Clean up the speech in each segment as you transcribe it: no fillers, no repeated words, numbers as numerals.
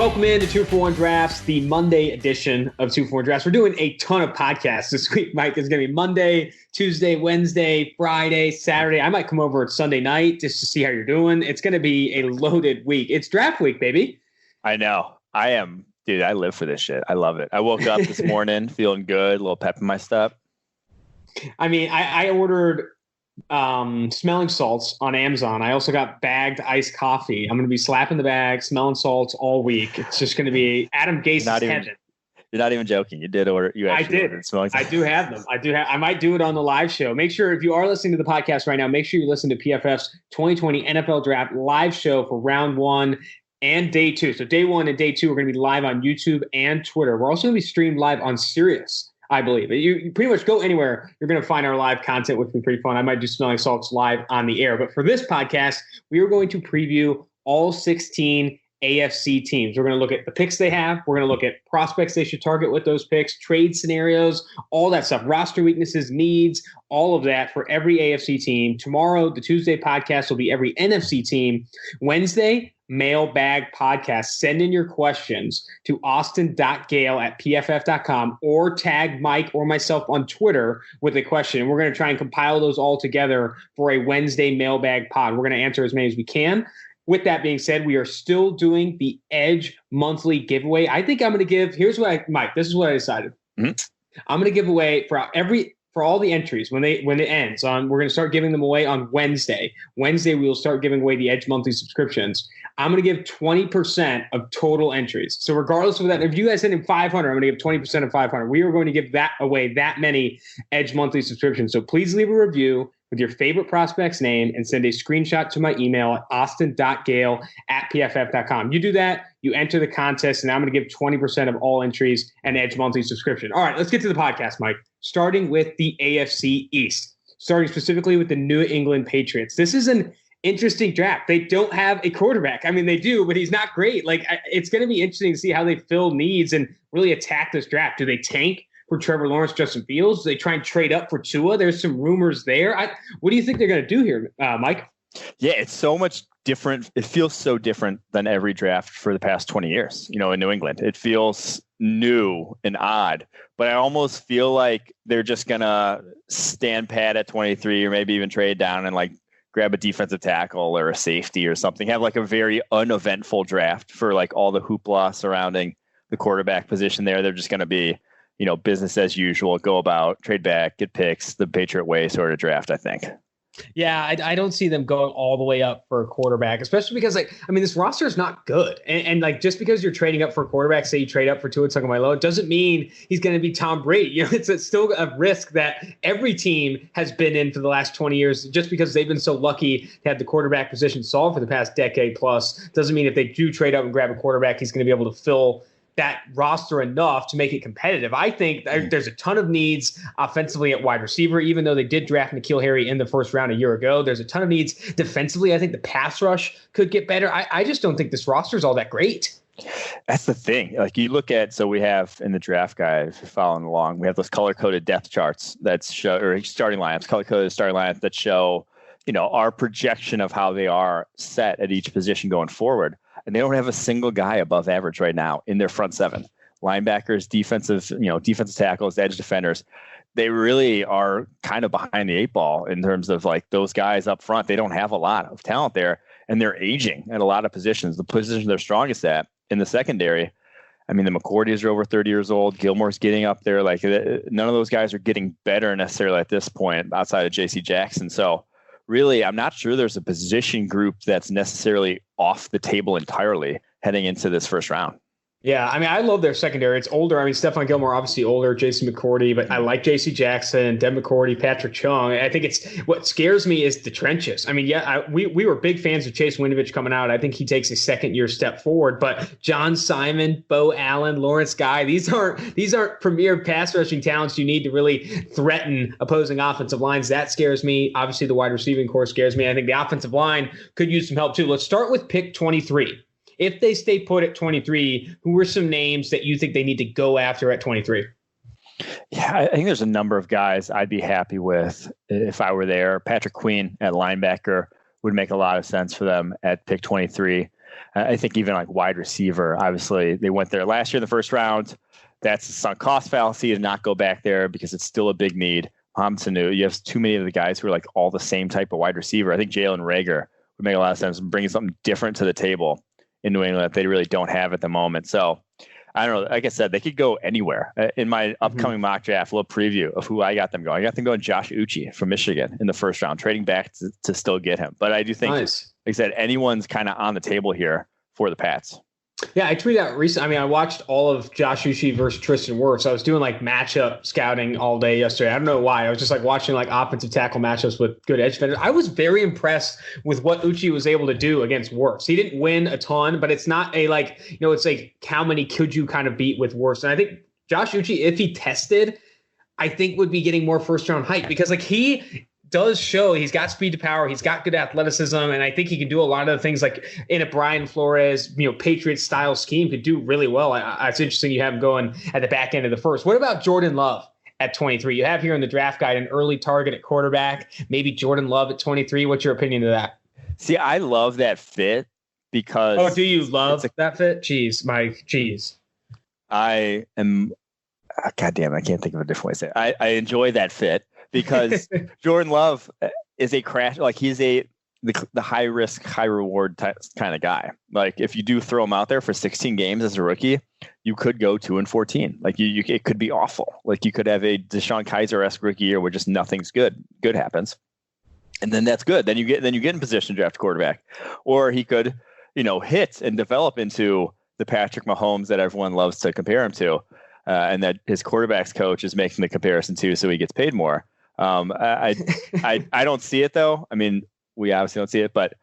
Welcome in to 2-for-1 Drafts, the Monday edition of 2-for-1 Drafts. We're doing a ton of podcasts this week, Mike. It's going to be Monday, Tuesday, Wednesday, Friday, Saturday. I might come over Sunday night just to see how you're doing. It's going to be a loaded week. It's draft week, baby. I know. I am. Dude, I live for this shit. I love it. I woke up this morning feeling good, a little pep in my step. I mean, I ordered smelling salts on Amazon. I also got bagged iced coffee. I'm going to be slapping the bag, smelling salts all week. It's just going to be Adam Gase's heaven. You're not even joking. You did order. I did. I do have them. I might do it on the live show. Make sure if you are listening to the podcast right now, make sure you listen to PFF's 2020 NFL Draft live show for round 1 and day 2. So day 1 and day 2 are going to be live on YouTube and Twitter. We're also going to be streamed live on Sirius, I believe. You pretty much go anywhere, you're going to find our live content, which will be pretty fun. I might do Smelling Salts live on the air. But for this podcast, we are going to preview all 16 AFC teams. We're going to look at the picks they have. We're going to look at prospects they should target with those picks, trade scenarios, all that stuff, roster weaknesses, needs, all of that for every AFC team. Tomorrow, the Tuesday podcast will be every NFC team. Wednesday, mailbag podcast. Send in your questions to austin.gayle@pff.com or tag Mike or myself on Twitter with a question. We're going to try and compile those all together for a Wednesday mailbag pod. We're going to answer as many as we can. With that being said, we are still doing the Edge monthly giveaway. I think I'm going to give, Mike, this is what I decided. Mm-hmm. I'm going to give away for all the entries when it ends. We're going to start giving them away on Wednesday. Wednesday, we will start giving away the Edge monthly subscriptions. I'm going to give 20% of total entries. So regardless of that, if you guys send in 500, I'm going to give 20% of 500. We are going to give that away, that many Edge monthly subscriptions. So please leave a review with your favorite prospect's name and send a screenshot to my email at austin.gayle@pff.com. You do that, you enter the contest, and I'm going to give 20% of all entries an Edge monthly subscription. All right, let's get to the podcast, Mike. Starting with the AFC East, starting specifically with the New England Patriots. This is an interesting draft. They don't have a quarterback. I mean, they do, but he's not great. It's going to be interesting to see how they fill needs and really attack this draft. Do they tank for Trevor Lawrence, Justin Fields? Do they try and trade up for Tua? There's some rumors there. What do you think they're going to do here, Mike? Yeah, it's so much different. It feels so different than every draft for the past 20 years, in New England. It feels new and odd, but I almost feel like they're just going to stand pat at 23 or maybe even trade down and grab a defensive tackle or a safety or something, have a very uneventful draft for all the hoopla surrounding the quarterback position there. They're just going to be, business as usual, go about, trade back, get picks, the Patriot way sort of draft, I think. Yeah, I don't see them going all the way up for a quarterback, especially because, this roster is not good. And just because you're trading up for a quarterback, say you trade up for Tua Tagovailoa, it doesn't mean he's going to be Tom Brady. It's still a risk that every team has been in for the last 20 years. Just because they've been so lucky to have the quarterback position solved for the past decade plus, doesn't mean if they do trade up and grab a quarterback, he's going to be able to fill that roster enough to make it competitive. I think there's a ton of needs offensively at wide receiver, even though they did draft N'Keal Harry in the first round a year ago. There's a ton of needs defensively. I think the pass rush could get better. I just don't think this roster is all that great. That's the thing. You look at, so we have in the draft guide, if you're following along, we have those color-coded depth charts that show, or starting lineups, color-coded starting lineups that show, our projection of how they are set at each position going forward. And they don't have a single guy above average right now in their front seven. Linebackers, defensive tackles, edge defenders. They really are kind of behind the eight ball in terms of those guys up front. They don't have a lot of talent there, and they're aging at a lot of positions. The position they're strongest at in the secondary, the McCourties are over 30 years old. Gilmore's getting up there. None of those guys are getting better necessarily at this point outside of J.C. Jackson. So really, I'm not sure there's a position group that's necessarily off the table entirely heading into this first round. Yeah, I love their secondary. It's older. Stephon Gilmore, obviously older, Jason McCourty, but I like J.C. Jackson, Deb McCourty, Patrick Chung. I think what scares me is the trenches. We were big fans of Chase Winovich coming out. I think he takes a second-year step forward, but John Simon, Bo Allen, Lawrence Guy, these aren't premier pass rushing talents you need to really threaten opposing offensive lines. That scares me. Obviously, the wide receiving core scares me. I think the offensive line could use some help too. Let's start with pick 23. If they stay put at 23, who are some names that you think they need to go after at 23? Yeah, I think there's a number of guys I'd be happy with if I were there. Patrick Queen at linebacker would make a lot of sense for them at pick 23. I think even like wide receiver, obviously they went there last year in the first round. That's a sunk cost fallacy to not go back there because it's still a big need. Sanu, you have too many of the guys who are like all the same type of wide receiver. I think Jalen Reagor would make a lot of sense, bringing something different to the table in New England that they really don't have at the moment. So I don't know. Like I said, they could go anywhere. In my upcoming mock draft, a little preview of who I got them going. I got them going Josh Uche from Michigan in the first round, trading back to still get him. But I do think, like I said, anyone's kind of on the table here for the Pats. Yeah, I tweeted out recently. I mean, I watched all of Josh Uche versus Tristan Wirfs. I was doing like matchup scouting all day yesterday. I don't know why. I was just like watching like offensive tackle matchups with good edge defenders. I was very impressed with what Uche was able to do against Wirfs. He didn't win a ton, but it's not a like, it's like how many could you kind of beat with Wirfs? And I think Josh Uche, if he tested, I think would be getting more first round hype because like he does show he's got speed to power, he's got good athleticism, and I think he can do a lot of the things like in a Brian Flores, Patriots style scheme could do really well. It's interesting you have him going at the back end of the first. What about Jordan Love at 23? You have here in the draft guide an early target at quarterback, maybe Jordan Love at 23. What's your opinion of that? See, I love that fit because. Oh, do you love that fit? Jeez, Mike, jeez. I am. God damn, I can't think of a different way to say it. I enjoy that fit. Because Jordan Love is a crash, like he's the high risk, high reward kind of guy. Like if you do throw him out there for 16 games as a rookie, you could go 2-14. Like it could be awful. Like you could have a Deshaun Kaiser-esque rookie year where just nothing's good happens, and then that's good. Then you get in position to draft a quarterback, or he could hit and develop into the Patrick Mahomes that everyone loves to compare him to, and that his quarterback's coach is making the comparison to, so he gets paid more. I don't see it though. I mean, we obviously don't see it, but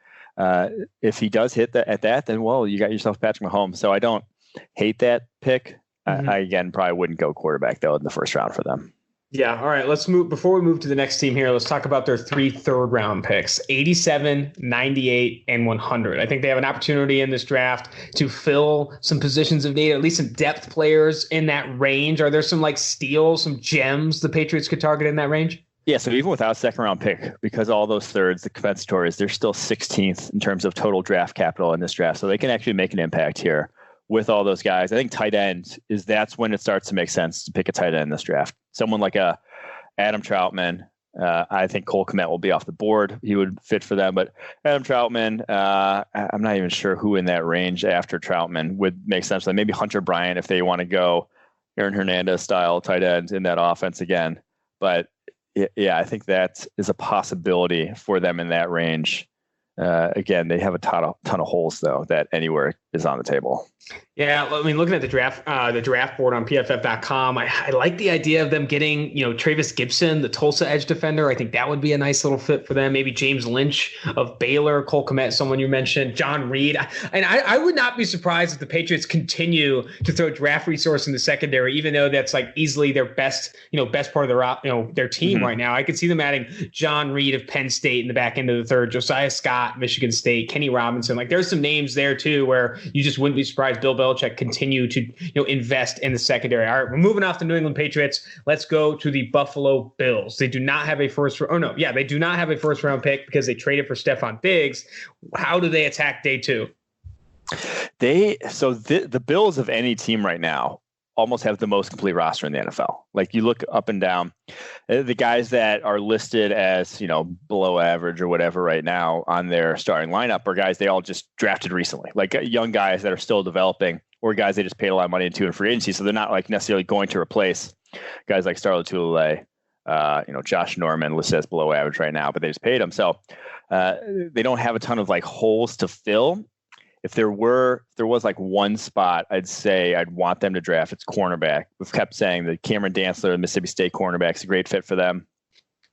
if he does hit at that, then you got yourself Patrick Mahomes. So I don't hate that pick. I again probably wouldn't go quarterback though in the first round for them. Yeah. All right. Let's move. Before we move to the next team here, let's talk about their 3 third-round picks, 87, 98, and 100. I think they have an opportunity in this draft to fill some positions of need, at least some depth players in that range. Are there some like steals, some gems the Patriots could target in that range? Yeah, so even without a second-round pick, because all those thirds, the compensatories, they're still 16th in terms of total draft capital in this draft. So they can actually make an impact here with all those guys. I think tight end that's when it starts to make sense to pick a tight end in this draft. Someone like a Adam Troutman. I think Cole Kmet will be off the board. He would fit for them. But Adam Troutman, I'm not even sure who in that range after Troutman would make sense. Like maybe Hunter Bryant if they want to go Aaron Hernandez style tight end in that offense again. But yeah, I think that is a possibility for them in that range. Again, they have a ton of holes though that anywhere is on the table. Yeah, I mean, looking at the draft board on PFF.com, I like the idea of them getting, Travis Gibson, the Tulsa edge defender. I think that would be a nice little fit for them. Maybe James Lynch of Baylor, Cole Kmet, someone you mentioned, John Reed. I would not be surprised if the Patriots continue to throw draft resource in the secondary, even though that's like easily their best part of their team right now. I could see them adding John Reed of Penn State in the back end of the third, Josiah Scott, Michigan State, Kenny Robinson. Like there's some names there too where you just wouldn't be surprised Bill Belichick continue to invest in the secondary. All right, we're moving off the New England Patriots. Let's go to the Buffalo Bills. They do not have a they do not have a first round pick because they traded for Stephon Diggs. How do they attack day 2? The Bills of any team right now almost have the most complete roster in the NFL. Like you look up and down, the guys that are listed as, below average or whatever right now on their starting lineup are guys they all just drafted recently, like young guys that are still developing or guys they just paid a lot of money into in free agency. So they're not like necessarily going to replace guys like Starla Tulele, Josh Norman listed as below average right now, but they just paid them. So they don't have a ton of like holes to fill. If there was like one spot, I'd say I'd want them to draft. It's cornerback. We've kept saying that Cameron Dantzler, the Mississippi State cornerback, is a great fit for them.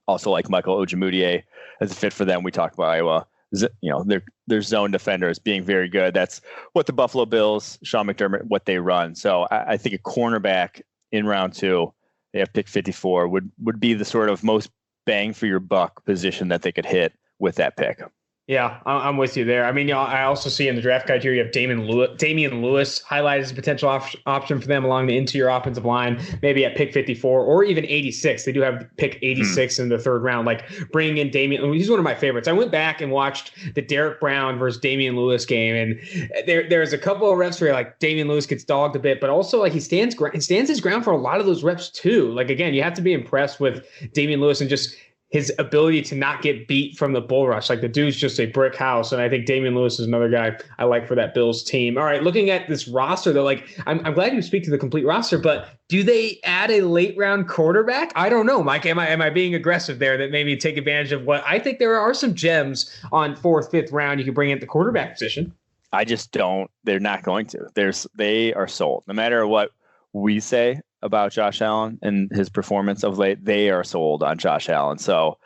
Also, like Michael Ojemudia as a fit for them. We talked about Iowa. Their zone defenders being very good. That's what the Buffalo Bills, Sean McDermott, what they run. So I think a cornerback in round 2, they have pick 54, would be the sort of most bang for your buck position that they could hit with that pick. Yeah, I'm with you there. I mean, I also see in the draft guide here you have Damian Lewis highlighted as a potential option for them along the interior offensive line, maybe at pick 54 or even 86. They do have pick 86 in the third round. Like bringing in Damian, he's one of my favorites. I went back and watched the Derek Brown versus Damian Lewis game, and there's a couple of reps where like Damian Lewis gets dogged a bit, but also like he stands his ground for a lot of those reps too. Like again, you have to be impressed with Damian Lewis and just his ability to not get beat from the bull rush. Like the dude's just a brick house. And I think Damian Lewis is another guy I like for that Bills team. All right, looking at this roster, though, like I'm glad you speak to the complete roster, but do they add a late round quarterback? I don't know, Mike. Am I being aggressive there that maybe take advantage of what I think there are some gems on 4th, 5th round you can bring in at the quarterback position? I just don't. They're not going to. They are sold. No matter what we say about Josh Allen and his performance of late, they are sold on Josh Allen. So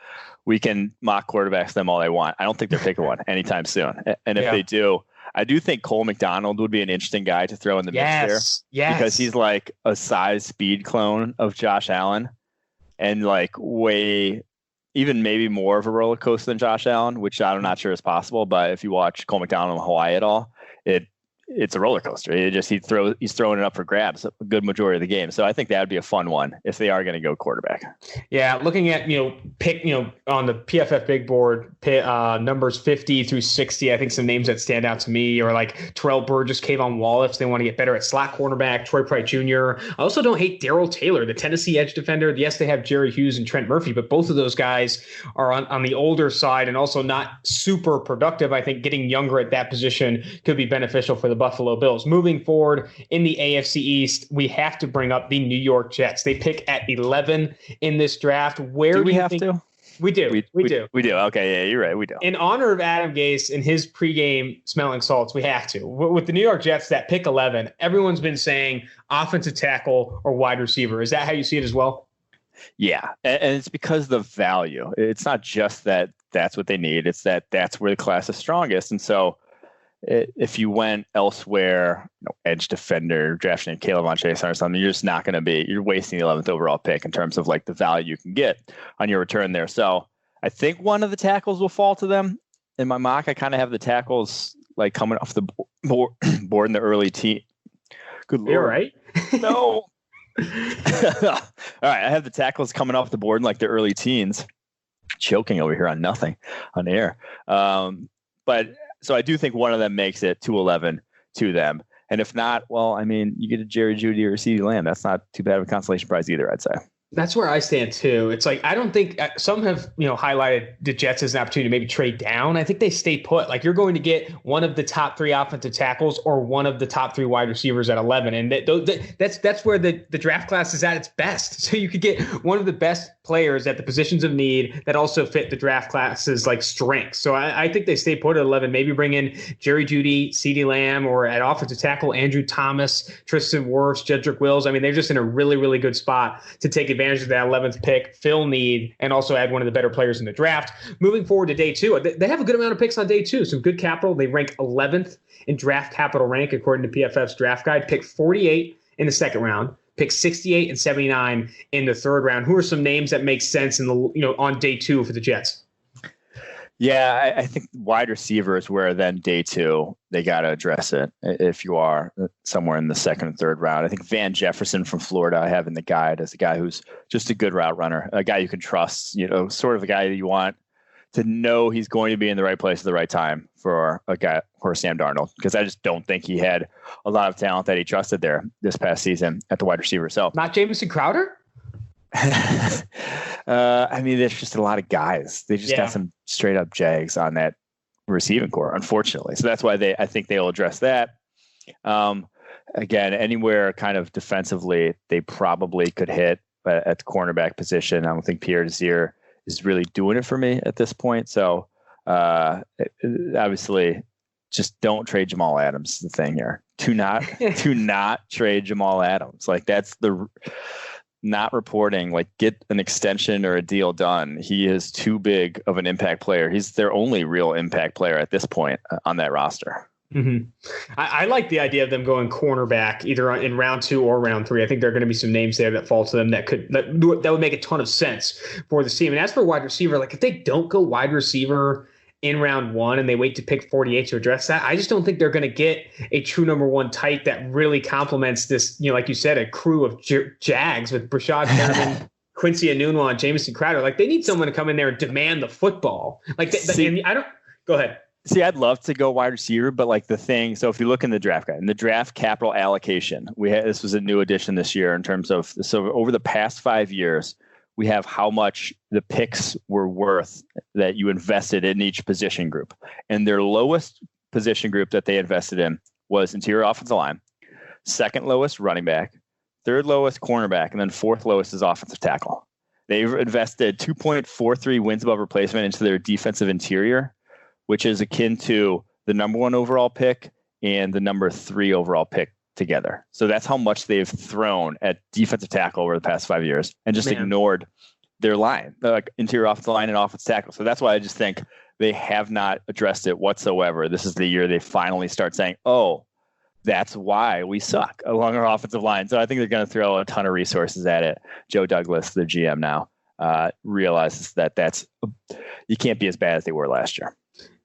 we can mock quarterbacks them all they want. I don't think they're picking one anytime soon. And if they do, I do think Cole McDonald would be an interesting guy to throw in the mix there. Yes. Because he's like a size speed clone of Josh Allen and like way, even maybe more of a roller coaster than Josh Allen, which I'm not sure is possible. But if you watch Cole McDonald in Hawaii at all, it's a roller coaster. He's throwing it up for grabs a good majority of the game. So I think that would be a fun one if they are going to go quarterback. Yeah, looking at pick on the PFF big board, numbers 50 through 60. I think some names that stand out to me are like Terrell Burgess, Kayvon Wallace. They want to get better at slot cornerback. Troy Pride Jr. I also don't hate Darrell Taylor, the Tennessee edge defender. Yes, they have Jerry Hughes and Trent Murphy, but both of those guys are on the older side and also not super productive. I think getting younger at that position could be beneficial for the Buffalo Bills. Moving forward in the AFC East, we have to bring up the New York Jets. They pick at 11 in this draft. Where do we have to? We do. We do. We do. Okay, yeah, you're right. We do. In honor of Adam Gase and his pregame smelling salts, we have to. With the New York Jets, that pick 11, everyone's been saying offensive tackle or wide receiver. Is that how you see it as well? Yeah, and it's because of the value. It's not just that that's what they need. It's that that's where the class is strongest. And so if you went elsewhere, edge defender, drafting Caleb on Chase or something, you're just not going to be, you're wasting the 11th overall pick in terms of like the value you can get on your return there. So I think one of the tackles will fall to them. In my mock, I kind of have the tackles like coming off the board in the early team. Good Lord. You're right. No. All right. I have the tackles coming off the board in like the early teens. Choking over here on nothing on air. But so I do think one of them makes it to 11 to them. And if not, well, I mean, you get a Jerry Jeudy or a CeeDee Lamb. That's not too bad of a consolation prize either, I'd say. That's where I stand too. It's like, I don't think some have, highlighted the Jets as an opportunity to maybe trade down. I think they stay put. Like you're going to get one of the top 3 offensive tackles or one of the top 3 wide receivers at 11. And that's where the draft class is at its best. So you could get one of the best players at the positions of need that also fit the draft class's like strengths. So I think they stay put at 11, maybe bring in Jerry Jeudy, CeeDee Lamb, or at offensive tackle, Andrew Thomas, Tristan Wirfs, Jedrick Wills. I mean, they're just in a really, really good spot to take advantage of that 11th pick, fill need, and also add one of the better players in the draft. Moving forward to day 2, they have a good amount of picks on day 2. Some good capital. They rank 11th in draft capital rank according to PFF's draft guide. Pick 48 in the second round. Pick 68 and 79 in the third round. Who are some names that make sense in the on day 2 for the Jets? Yeah, I think wide receiver is where then day 2, they got to address it if you are somewhere in the second and third round. I think Van Jefferson from Florida I have in the guide as a guy who's just a good route runner, a guy you can trust, sort of a guy that you want to know he's going to be in the right place at the right time for a guy for Sam Darnold, because I just don't think he had a lot of talent that he trusted there this past season at the wide receiver. So not Jamison Crowder? I mean, there's just a lot of guys. They just got some straight up Jags on that receiving core, unfortunately. So that's why I think they'll address that. Again, anywhere kind of defensively, they probably could hit at the cornerback position. I don't think Pierre Desir is really doing it for me at this point. So obviously, just don't trade Jamal Adams is the thing here. Do not trade Jamal Adams. Like that's the not reporting, like get an extension or a deal done. He is too big of an impact player. He's their only real impact player at this point on that roster. Mm-hmm. I like the idea of them going cornerback either in round 2 or round 3. I think there are going to be some names there that fall to them that would make a ton of sense for the team. And as for wide receiver, like if they don't go wide receiver in round one and they wait to pick 48 to address that, I just don't think they're going to get a true number one tight that really complements this, like you said, a crew of Jags with Brashad Perriman, Quincy Enunwa, and Jamison Crowder. Like, they need someone to come in there and demand the football. Like, and I don't – go ahead. See, I'd love to go wide receiver, but like the thing, so if you look in the draft guide, in the draft capital allocation, this was a new addition this year in terms of, so over the past 5 years, we have how much the picks were worth that you invested in each position group. And their lowest position group that they invested in was interior offensive line, second lowest running back, third lowest cornerback, and then fourth lowest is offensive tackle. They've invested 2.43 wins above replacement into their defensive interior, which is akin to the number one overall pick and the number 3 overall pick together. So that's how much they've thrown at defensive tackle over the past 5 years and just ignored their line, like interior offensive line and offensive tackle. So that's why I just think they have not addressed it whatsoever. This is the year they finally start saying, oh, that's why we suck along our offensive line. So I think they're going to throw a ton of resources at it. Joe Douglas, the GM now, realizes that you can't be as bad as they were last year.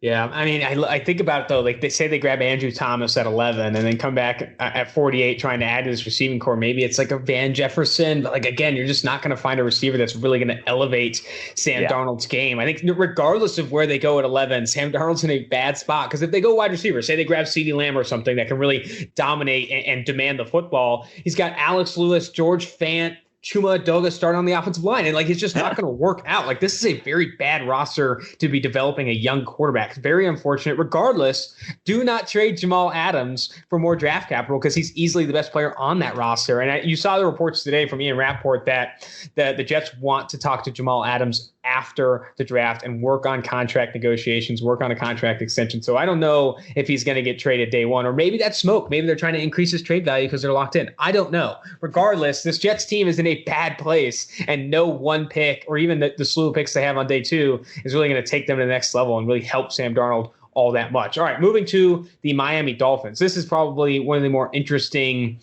Yeah, I mean, I think about it, though. Like, they say they grab Andrew Thomas at 11 and then come back at 48 trying to add to this receiving core. Maybe it's like a Van Jefferson. But, like, again, you're just not going to find a receiver that's really going to elevate Sam Darnold's game. I think regardless of where they go at 11, Sam Darnold's in a bad spot. Because if they go wide receiver, say they grab CeeDee Lamb or something that can really dominate and demand the football, he's got Alex Lewis, George Fant, Chuma Edoga start on the offensive line. And, like, it's just not going to work out. Like, this is a very bad roster to be developing a young quarterback. It's very unfortunate. Regardless, do not trade Jamal Adams for more draft capital because he's easily the best player on that roster. And you saw the reports today from Ian Rappaport that the Jets want to talk to Jamal Adams after the draft and work on contract negotiations, work on a contract extension. So I don't know if he's going to get traded day one, or maybe that's smoke. Maybe they're trying to increase his trade value because they're locked in. I don't know. Regardless, this Jets team is in a bad place, and no one pick or even the slew of picks they have on day two is really going to take them to the next level and really help Sam Darnold all that much. All right, moving to the Miami Dolphins. This is probably one of the more interesting,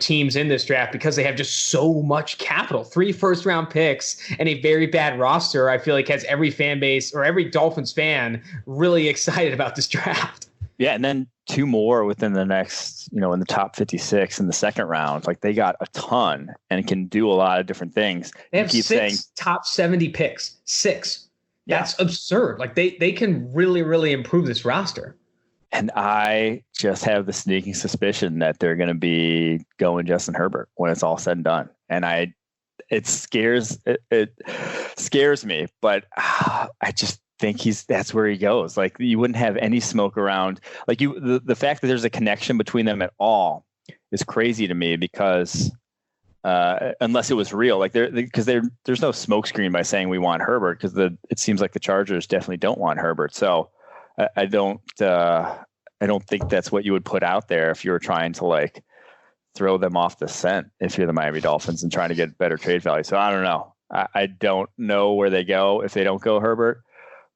teams in this draft because they have just so much capital. 3 first-round picks and a very bad roster, I feel like has every fan base or every Dolphins fan really excited about this draft. Yeah, and then 2 more within the next, in the top 56 in the second round. Like, they got a ton and can do a lot of different things. They have 6 top 70 picks. 6. That's absurd. Like, they can really, really improve this roster. And I just have the sneaking suspicion that they're going to be going Justin Herbert when it's all said and done. And it scares me, but I just think that's where he goes. Like, you wouldn't have any smoke around. Like, the fact that there's a connection between them at all is crazy to me because unless it was real, like there's no smokescreen by saying we want Herbert because it seems like the Chargers definitely don't want Herbert. So I don't think that's what you would put out there if you were trying to like throw them off the scent if you're the Miami Dolphins and trying to get better trade value. So I don't know. I don't know where they go if they don't go Herbert,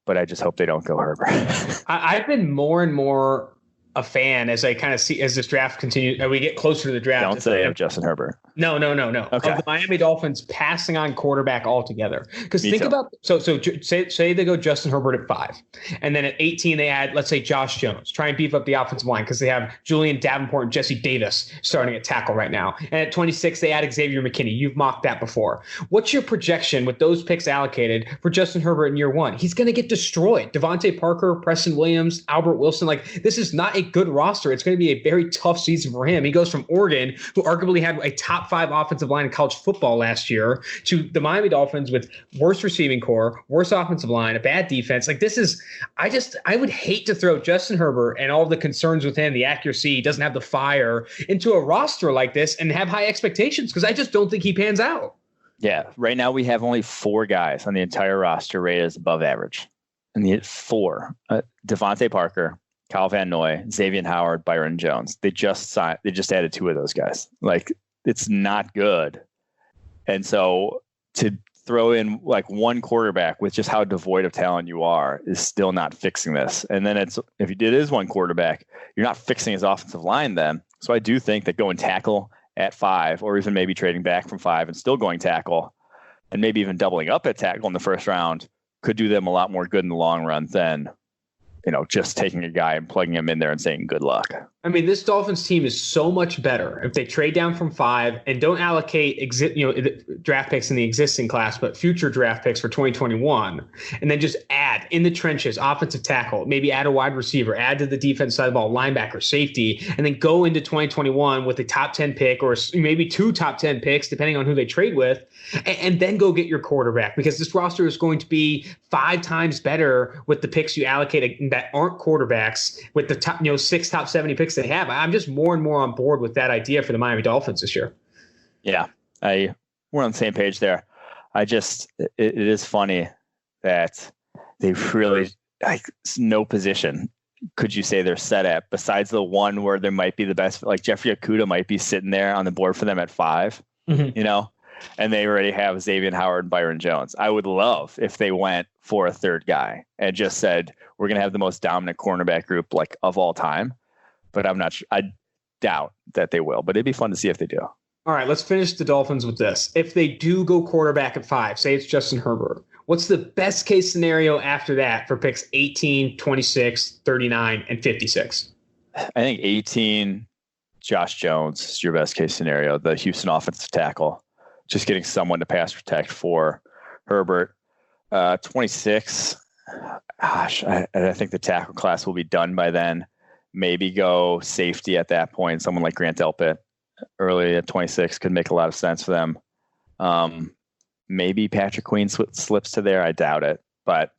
but I just hope they don't go Herbert. I've been more and more a fan as I kind of see as this draft continues and we get closer to the draft. Don't say of Justin Herbert. No. Okay. Of the Miami Dolphins passing on quarterback altogether. Because think about so say they go Justin Herbert at 5, and then at 18 they add, let's say, Josh Jones. Try and beef up the offensive line because they have Julian Davenport and Jesse Davis starting at tackle right now. And at 26 they add Xavier McKinney. You've mocked that before. What's your projection with those picks allocated for Justin Herbert in year 1? He's going to get destroyed. Devontae Parker, Preston Williams, Albert Wilson. Like, this is not a good roster. It's going to be a very tough season for him. He goes from Oregon, who arguably had a top 5 offensive line in college football last year, to the Miami Dolphins with worse receiving core, worse offensive line, a bad defense. Like, this is, I would hate to throw Justin Herbert and all the concerns with him, the accuracy, he doesn't have the fire, into a roster like this and have high expectations because I just don't think he pans out. Yeah. Right now we have only 4 guys on the entire roster rated as above average. And the 4, Devontae Parker, Kyle Van Noy, Xavier Howard, Byron Jones. They just added 2 of those guys. Like, it's not good. And so to throw in like one quarterback with just how devoid of talent you are is still not fixing this. And then if it is one quarterback, you're not fixing his offensive line then. So I do think that going tackle at 5, or even maybe trading back from 5 and still going tackle and maybe even doubling up at tackle in the first round could do them a lot more good in the long run than just taking a guy and plugging him in there and saying good luck. I mean, this Dolphins team is so much better if they trade down from 5 and don't allocate draft picks in the existing class, but future draft picks for 2021, and then just add in the trenches, offensive tackle, maybe add a wide receiver, add to the defense side of the ball, linebacker, safety, and then go into 2021 with a top 10 pick or maybe 2 top 10 picks, depending on who they trade with, and then go get your quarterback, because this roster is going to be 5 times better with the picks you allocate that aren't quarterbacks, with the top 6 top 70 picks they have. I'm just more and more on board with that idea for the Miami Dolphins this year. Yeah, we're on the same page there. It is funny that they really, no position could you say they're set at besides the one where there might be the best, like Jeffrey Okudah might be sitting there on the board for them at 5, and they already have Xavier Howard and Byron Jones. I would love if they went for a third guy and just said, we're going to have the most dominant cornerback group of all time. But I'm not sure. I doubt that they will, but it'd be fun to see if they do. All right, let's finish the Dolphins with this. If they do go quarterback at 5, say it's Justin Herbert, what's the best case scenario after that for picks 18, 26, 39, and 56? I think 18, Josh Jones is your best case scenario, the Houston offensive tackle, just getting someone to pass protect for Herbert. 26, I think the tackle class will be done by then. Maybe go safety at that point. Someone like Grant Delpit early at 26 could make a lot of sense for them. Maybe Patrick Queen slips to there. I doubt it, but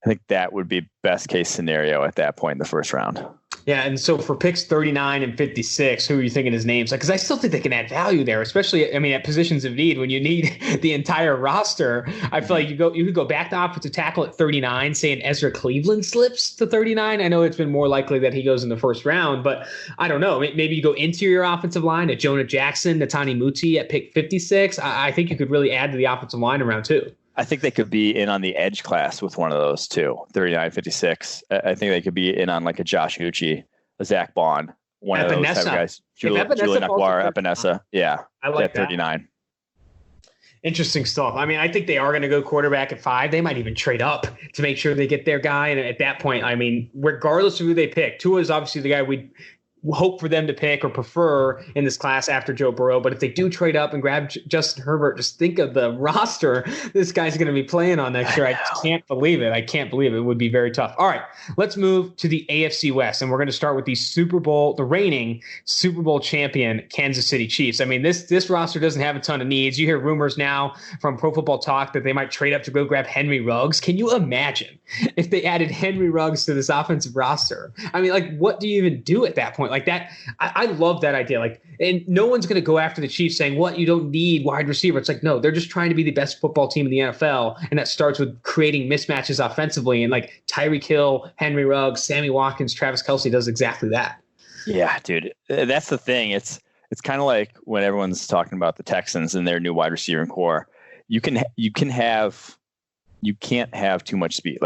I think that would be best case scenario at that point in the first round. Yeah, and so for picks 39 and 56, who are you thinking his names? Because I still think they can add value there, especially, at positions of need when you need the entire roster. I feel like you could go back to offensive tackle at 39, say an Ezra Cleveland slips to 39. I know it's been more likely that he goes in the first round, but I don't know. Maybe you go interior offensive line at Jonah Jackson, Netani Muti at pick 56. I think you could really add to the offensive line in round 2. I think they could be in on the edge class with one of those too, 39, 56. I think they could be in on like a Josh Uche, a Zach Bond, one of those type of guys. Julian Aguirre, Epinesa. Yeah, I like that. 39. Interesting stuff. I think they are going to go quarterback at 5. They might even trade up to make sure they get their guy. And at that point, regardless of who they pick, Tua is obviously the guy we hope for them to pick or prefer in this class after Joe Burrow. But if they do trade up and grab Justin Herbert, just think of the roster this guy's going to be playing on next year. I can't believe it. It would be very tough. All right, let's move to the AFC West. And we're going to start with the reigning Super Bowl champion Kansas City Chiefs. This roster doesn't have a ton of needs. You hear rumors now from Pro Football Talk that they might trade up to go grab Henry Ruggs. Can you imagine if they added Henry Ruggs to this offensive roster? What do you even do at that point? Like that, I love that idea. And no one's going to go after the Chiefs saying, what, you don't need wide receiver. It's no, they're just trying to be the best football team in the NFL. And that starts with creating mismatches offensively. And Tyreek Hill, Henry Ruggs, Sammy Watkins, Travis Kelce does exactly that. Yeah, dude, that's the thing. It's kind of like when everyone's talking about the Texans and their new wide receiver core. You can't have too much speed.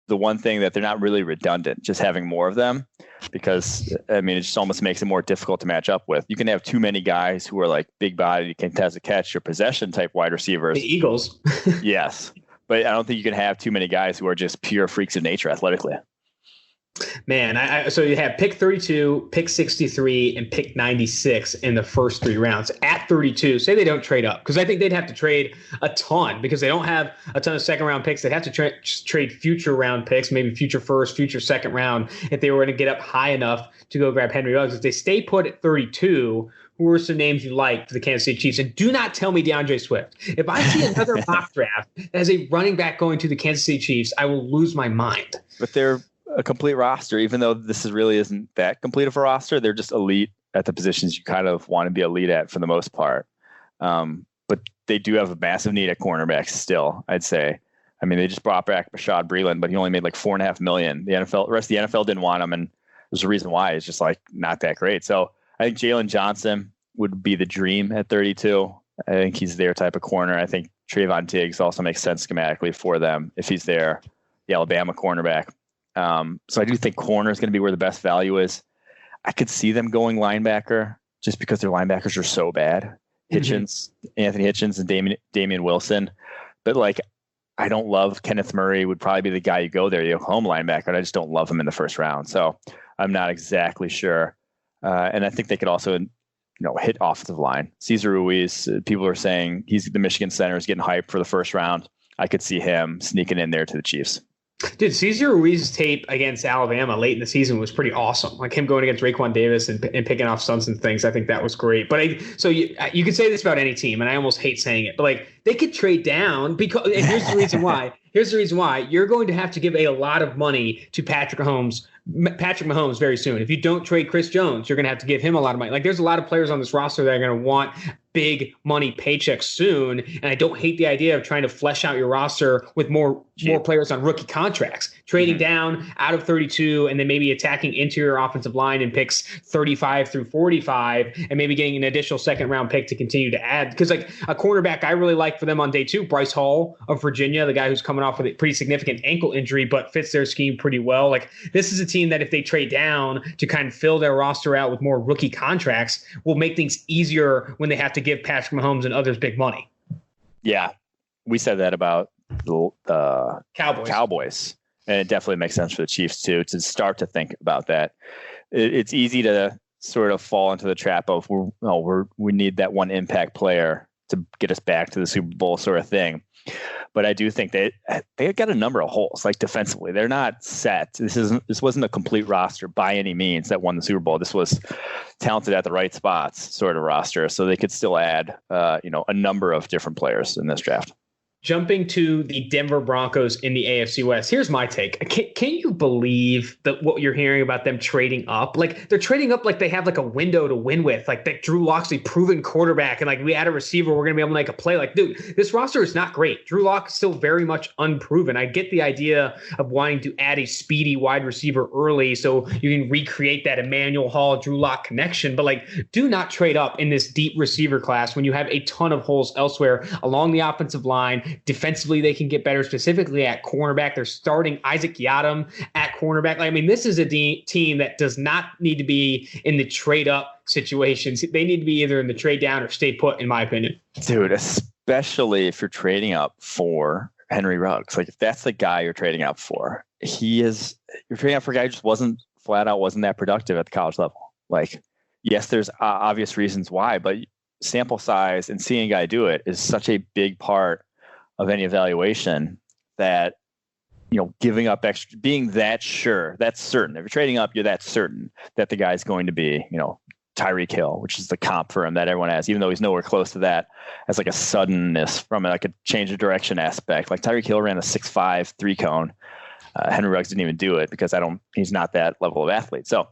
The one thing that they're not really redundant, just having more of them, because it just almost makes it more difficult to match up with. You can have too many guys who are big bodied, contest a catch or possession type wide receivers. The Eagles. Yes. But I don't think you can have too many guys who are just pure freaks of nature athletically. Man, so you have pick 32, pick 63, and pick 96 in the first 3 rounds. At 32, say they don't trade up, because I think they'd have to trade a ton because they don't have a ton of second-round picks. They'd have to trade future round picks, maybe future first, future second round, if they were going to get up high enough to go grab Henry Ruggs. If they stay put at 32, who are some names you like for the Kansas City Chiefs? And do not tell me DeAndre Swift. If I see another mock draft as a running back going to the Kansas City Chiefs, I will lose my mind. But they're a complete roster, even though this really isn't that complete of a roster. They're just elite at the positions you kind of want to be elite at for the most part. But they do have a massive need at cornerbacks still, I'd say. They just brought back Bashad Breeland, but he only made $4.5 million. The rest of the NFL didn't want him, and there's a reason why. It's just not that great. So I think Jalen Johnson would be the dream at 32. I think he's their type of corner. I think Trayvon Diggs also makes sense schematically for them if he's there, the Alabama cornerback. So I do think corner is going to be where the best value is. I could see them going linebacker just because their linebackers are so bad. Anthony Hitchens and Damian Wilson. But I don't love Kenneth Murray would probably be the guy you go there, you home linebacker. And I just don't love him in the first round. So I'm not exactly sure. And I think they could also, hit offensive line. Cesar Ruiz, people are saying he's the Michigan center, is getting hyped for the first round. I could see him sneaking in there to the Chiefs. Dude, Cesar Ruiz's tape against Alabama late in the season was pretty awesome. Like him going against Raekwon Davis and picking off stunts and things. I think that was great. But you could say this about any team, and I almost hate saying it, but like they could trade down because. And here's the reason why. Here's the reason why. You're going to have to give a lot of money to Patrick Mahomes very soon. If you don't trade Chris Jones, you're going to have to give him a lot of money. Like there's a lot of players on this roster that are going to want big money paychecks soon. And I don't hate the idea of trying to flesh out your roster with more players on rookie contracts, trading down out of 32 and then maybe attacking interior offensive line and picks 35 through 45 and maybe getting an additional second round pick to continue to add. Because like a cornerback I really like for them on day 2, Bryce Hall of Virginia, the guy who's coming off with a pretty significant ankle injury, but fits their scheme pretty well. Like this is a team that if they trade down to kind of fill their roster out with more rookie contracts will make things easier when they have to give Patrick Mahomes and others big money. Yeah, we said that about the Cowboys, and it definitely makes sense for the Chiefs too to start to think about that. It's easy to sort of fall into the trap of we need that one impact player to get us back to the Super Bowl sort of thing. But I do think they got a number of holes, like defensively. They're not set. This wasn't a complete roster by any means that won the Super Bowl. This was talented at the right spots sort of roster. So they could still add, a number of different players in this draft. Jumping to the Denver Broncos in the AFC West, here's my take. Can you believe that what you're hearing about them trading up? Like they're trading up like they have like a window to win with. Like that Drew Lock's a proven quarterback, and like we add a receiver, we're gonna be able to make a play. Like, dude, this roster is not great. Drew Lock is still very much unproven. I get the idea of wanting to add a speedy wide receiver early so you can recreate that Emmanuel Hall Drew Lock connection. But like, do not trade up in this deep receiver class when you have a ton of holes elsewhere along the offensive line. Defensively, they can get better, specifically at cornerback. They're starting Isaac Yiadom at cornerback. I mean, this is a team that does not need to be in the trade-up situations. They need to be either in the trade down or stay put, in my opinion. Dude, especially if you're trading up for Henry Ruggs. Like, if that's the guy you're trading up for, you're trading up for a guy who just wasn't that productive at the college level. Like, yes, there's obvious reasons why, but sample size and seeing a guy do it is such a big part of any evaluation that, giving up extra, being that sure, that's certain. If you're trading up, you're that certain that the guy's going to be, Tyreek Hill, which is the comp for him that everyone has, even though he's nowhere close to that, as like a suddenness from like a change of direction aspect. Like Tyreek Hill ran a 6'5" 3-cone. Henry Ruggs didn't even do it because he's not that level of athlete. So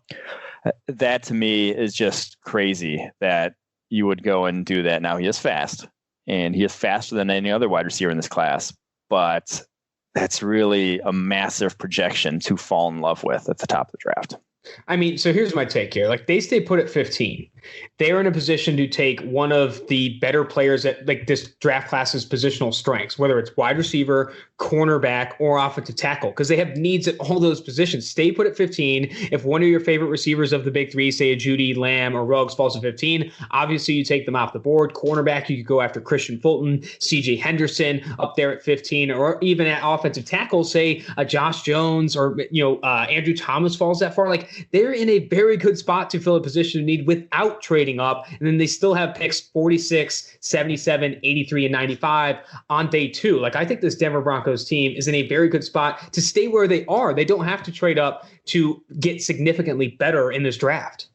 that to me is just crazy that you would go and do that. Now he is fast. And he is faster than any other wide receiver in this class. But that's really a massive projection to fall in love with at the top of the draft. I mean, so here's my take here. Like, they stay put at 15. They are in a position to take one of the better players at like this draft class's positional strengths, whether it's wide receiver, cornerback, or offensive tackle, because they have needs at all those positions. Stay put at 15. If one of your favorite receivers of the big three, say a Judy, Lamb, or Ruggs, falls to 15, obviously you take them off the board. Cornerback, you could go after Christian Fulton, CJ Henderson up there at 15, or even at offensive tackle, say a Josh Jones or Andrew Thomas falls that far. Like, they're in a very good spot to fill a position of need without trading up, and then they still have picks 46, 77, 83, and 95 on day 2. Like, I think this Denver Broncos team is in a very good spot to stay where they are. They don't have to trade up to get significantly better in this draft.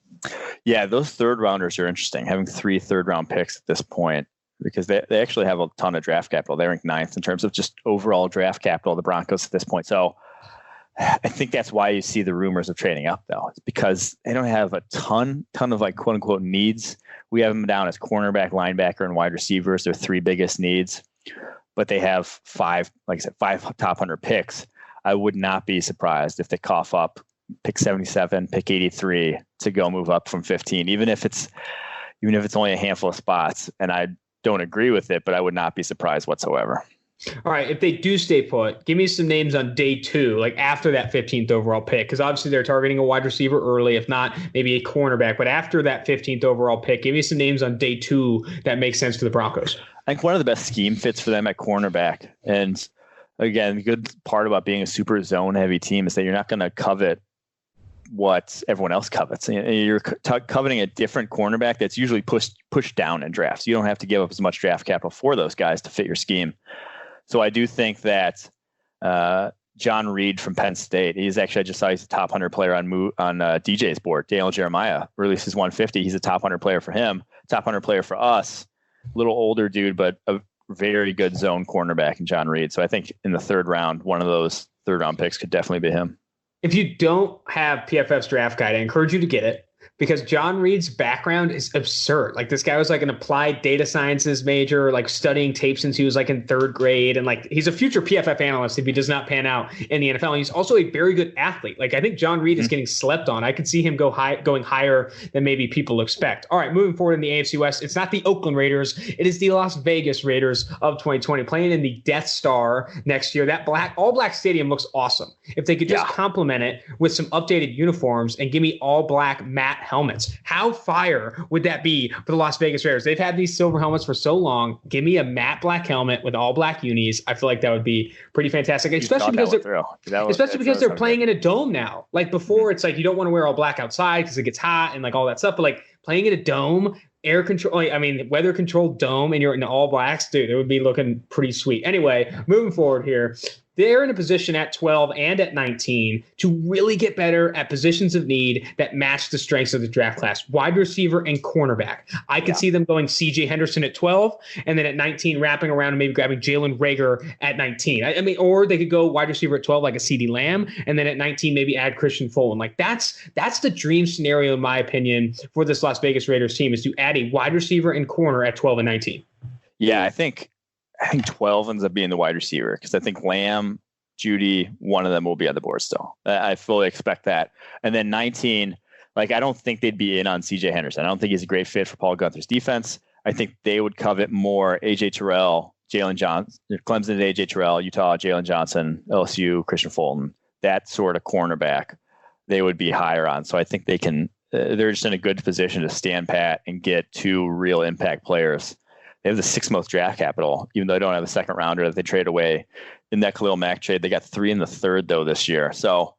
Yeah, those third rounders are interesting, having 3 third-round picks at this point, because they actually have a ton of draft capital. They rank 9th in terms of just overall draft capital, the Broncos at this point. So I think that's why you see the rumors of trading up, though. It's because they don't have a ton of like quote unquote needs. We have them down as cornerback, linebacker, and wide receivers. Their 3 biggest needs, but they have 5 top 100 picks. I would not be surprised if they cough up pick 77, pick 83 to go move up from 15, even if it's only a handful of spots. And I don't agree with it, but I would not be surprised whatsoever. All right, if they do stay put, give me some names on day 2, like after that 15th overall pick, because obviously they're targeting a wide receiver early, if not maybe a cornerback. But after that 15th overall pick, give me some names on day 2 that make sense for the Broncos. I think one of the best scheme fits for them at cornerback, and again, the good part about being a super zone heavy team is that you're not going to covet what everyone else covets. You're coveting a different cornerback that's usually pushed down in drafts. You don't have to give up as much draft capital for those guys to fit your scheme. So I do think that John Reed from Penn State, I just saw he's a top 100 player on DJ's board. Daniel Jeremiah releases 150. He's a top 100 player for him, top 100 player for us. Little older dude, but a very good zone cornerback in John Reed. So I think in the third round, one of those third round picks could definitely be him. If you don't have PFF's draft guide, I encourage you to get it, because John Reed's background is absurd. Like, this guy was like an applied data sciences major, like studying tape since he was like in third grade. And like, he's a future PFF analyst if he does not pan out in the NFL. And he's also a very good athlete. Like, I think John Reed is getting slept on. I could see him going higher than maybe people expect. All right, moving forward in the AFC West, it's not the Oakland Raiders. It is the Las Vegas Raiders of 2020, playing in the Death Star next year. That all black stadium looks awesome. If they could just complement it with some updated uniforms and give me all black matte helmets. How fire would that be for the Las Vegas Raiders? They've had these silver helmets for so long. Give me a matte black helmet with all black unis. I feel like that would be pretty fantastic, especially because they're playing in a dome now. Like, before, it's like you don't want to wear all black outside because it gets hot and like all that stuff. But like, playing in a dome, air control, weather controlled dome, and you're in all blacks, dude, it would be looking pretty sweet. Anyway, moving forward here. They're in a position at 12 and at 19 to really get better at positions of need that match the strengths of the draft class, wide receiver and cornerback. I could see them going CJ Henderson at 12, and then at 19 wrapping around and maybe grabbing Jalen Reagor at 19. Or they could go wide receiver at 12 like a CeeDee Lamb, and then at 19 maybe add Christian Fulton. Like, that's the dream scenario, in my opinion, for this Las Vegas Raiders team, is to add a wide receiver and corner at 12 and 19. Yeah, I think 12 ends up being the wide receiver, because I think Lamb, Judy, one of them will be on the board still. I fully expect that. And then 19, like, I don't think they'd be in on CJ Henderson. I don't think he's a great fit for Paul Guenther's defense. I think they would covet more AJ Terrell, Jalen Johnson, Clemson, AJ Terrell, Utah, Jalen Johnson, LSU, Christian Fulton, that sort of cornerback they would be higher on. So I think they can, they're just in a good position to stand pat and get two real impact players. They have the sixth most draft capital, even though they don't have a second rounder that they trade away in that Khalil Mack trade. They got 3 in the third, though, this year. So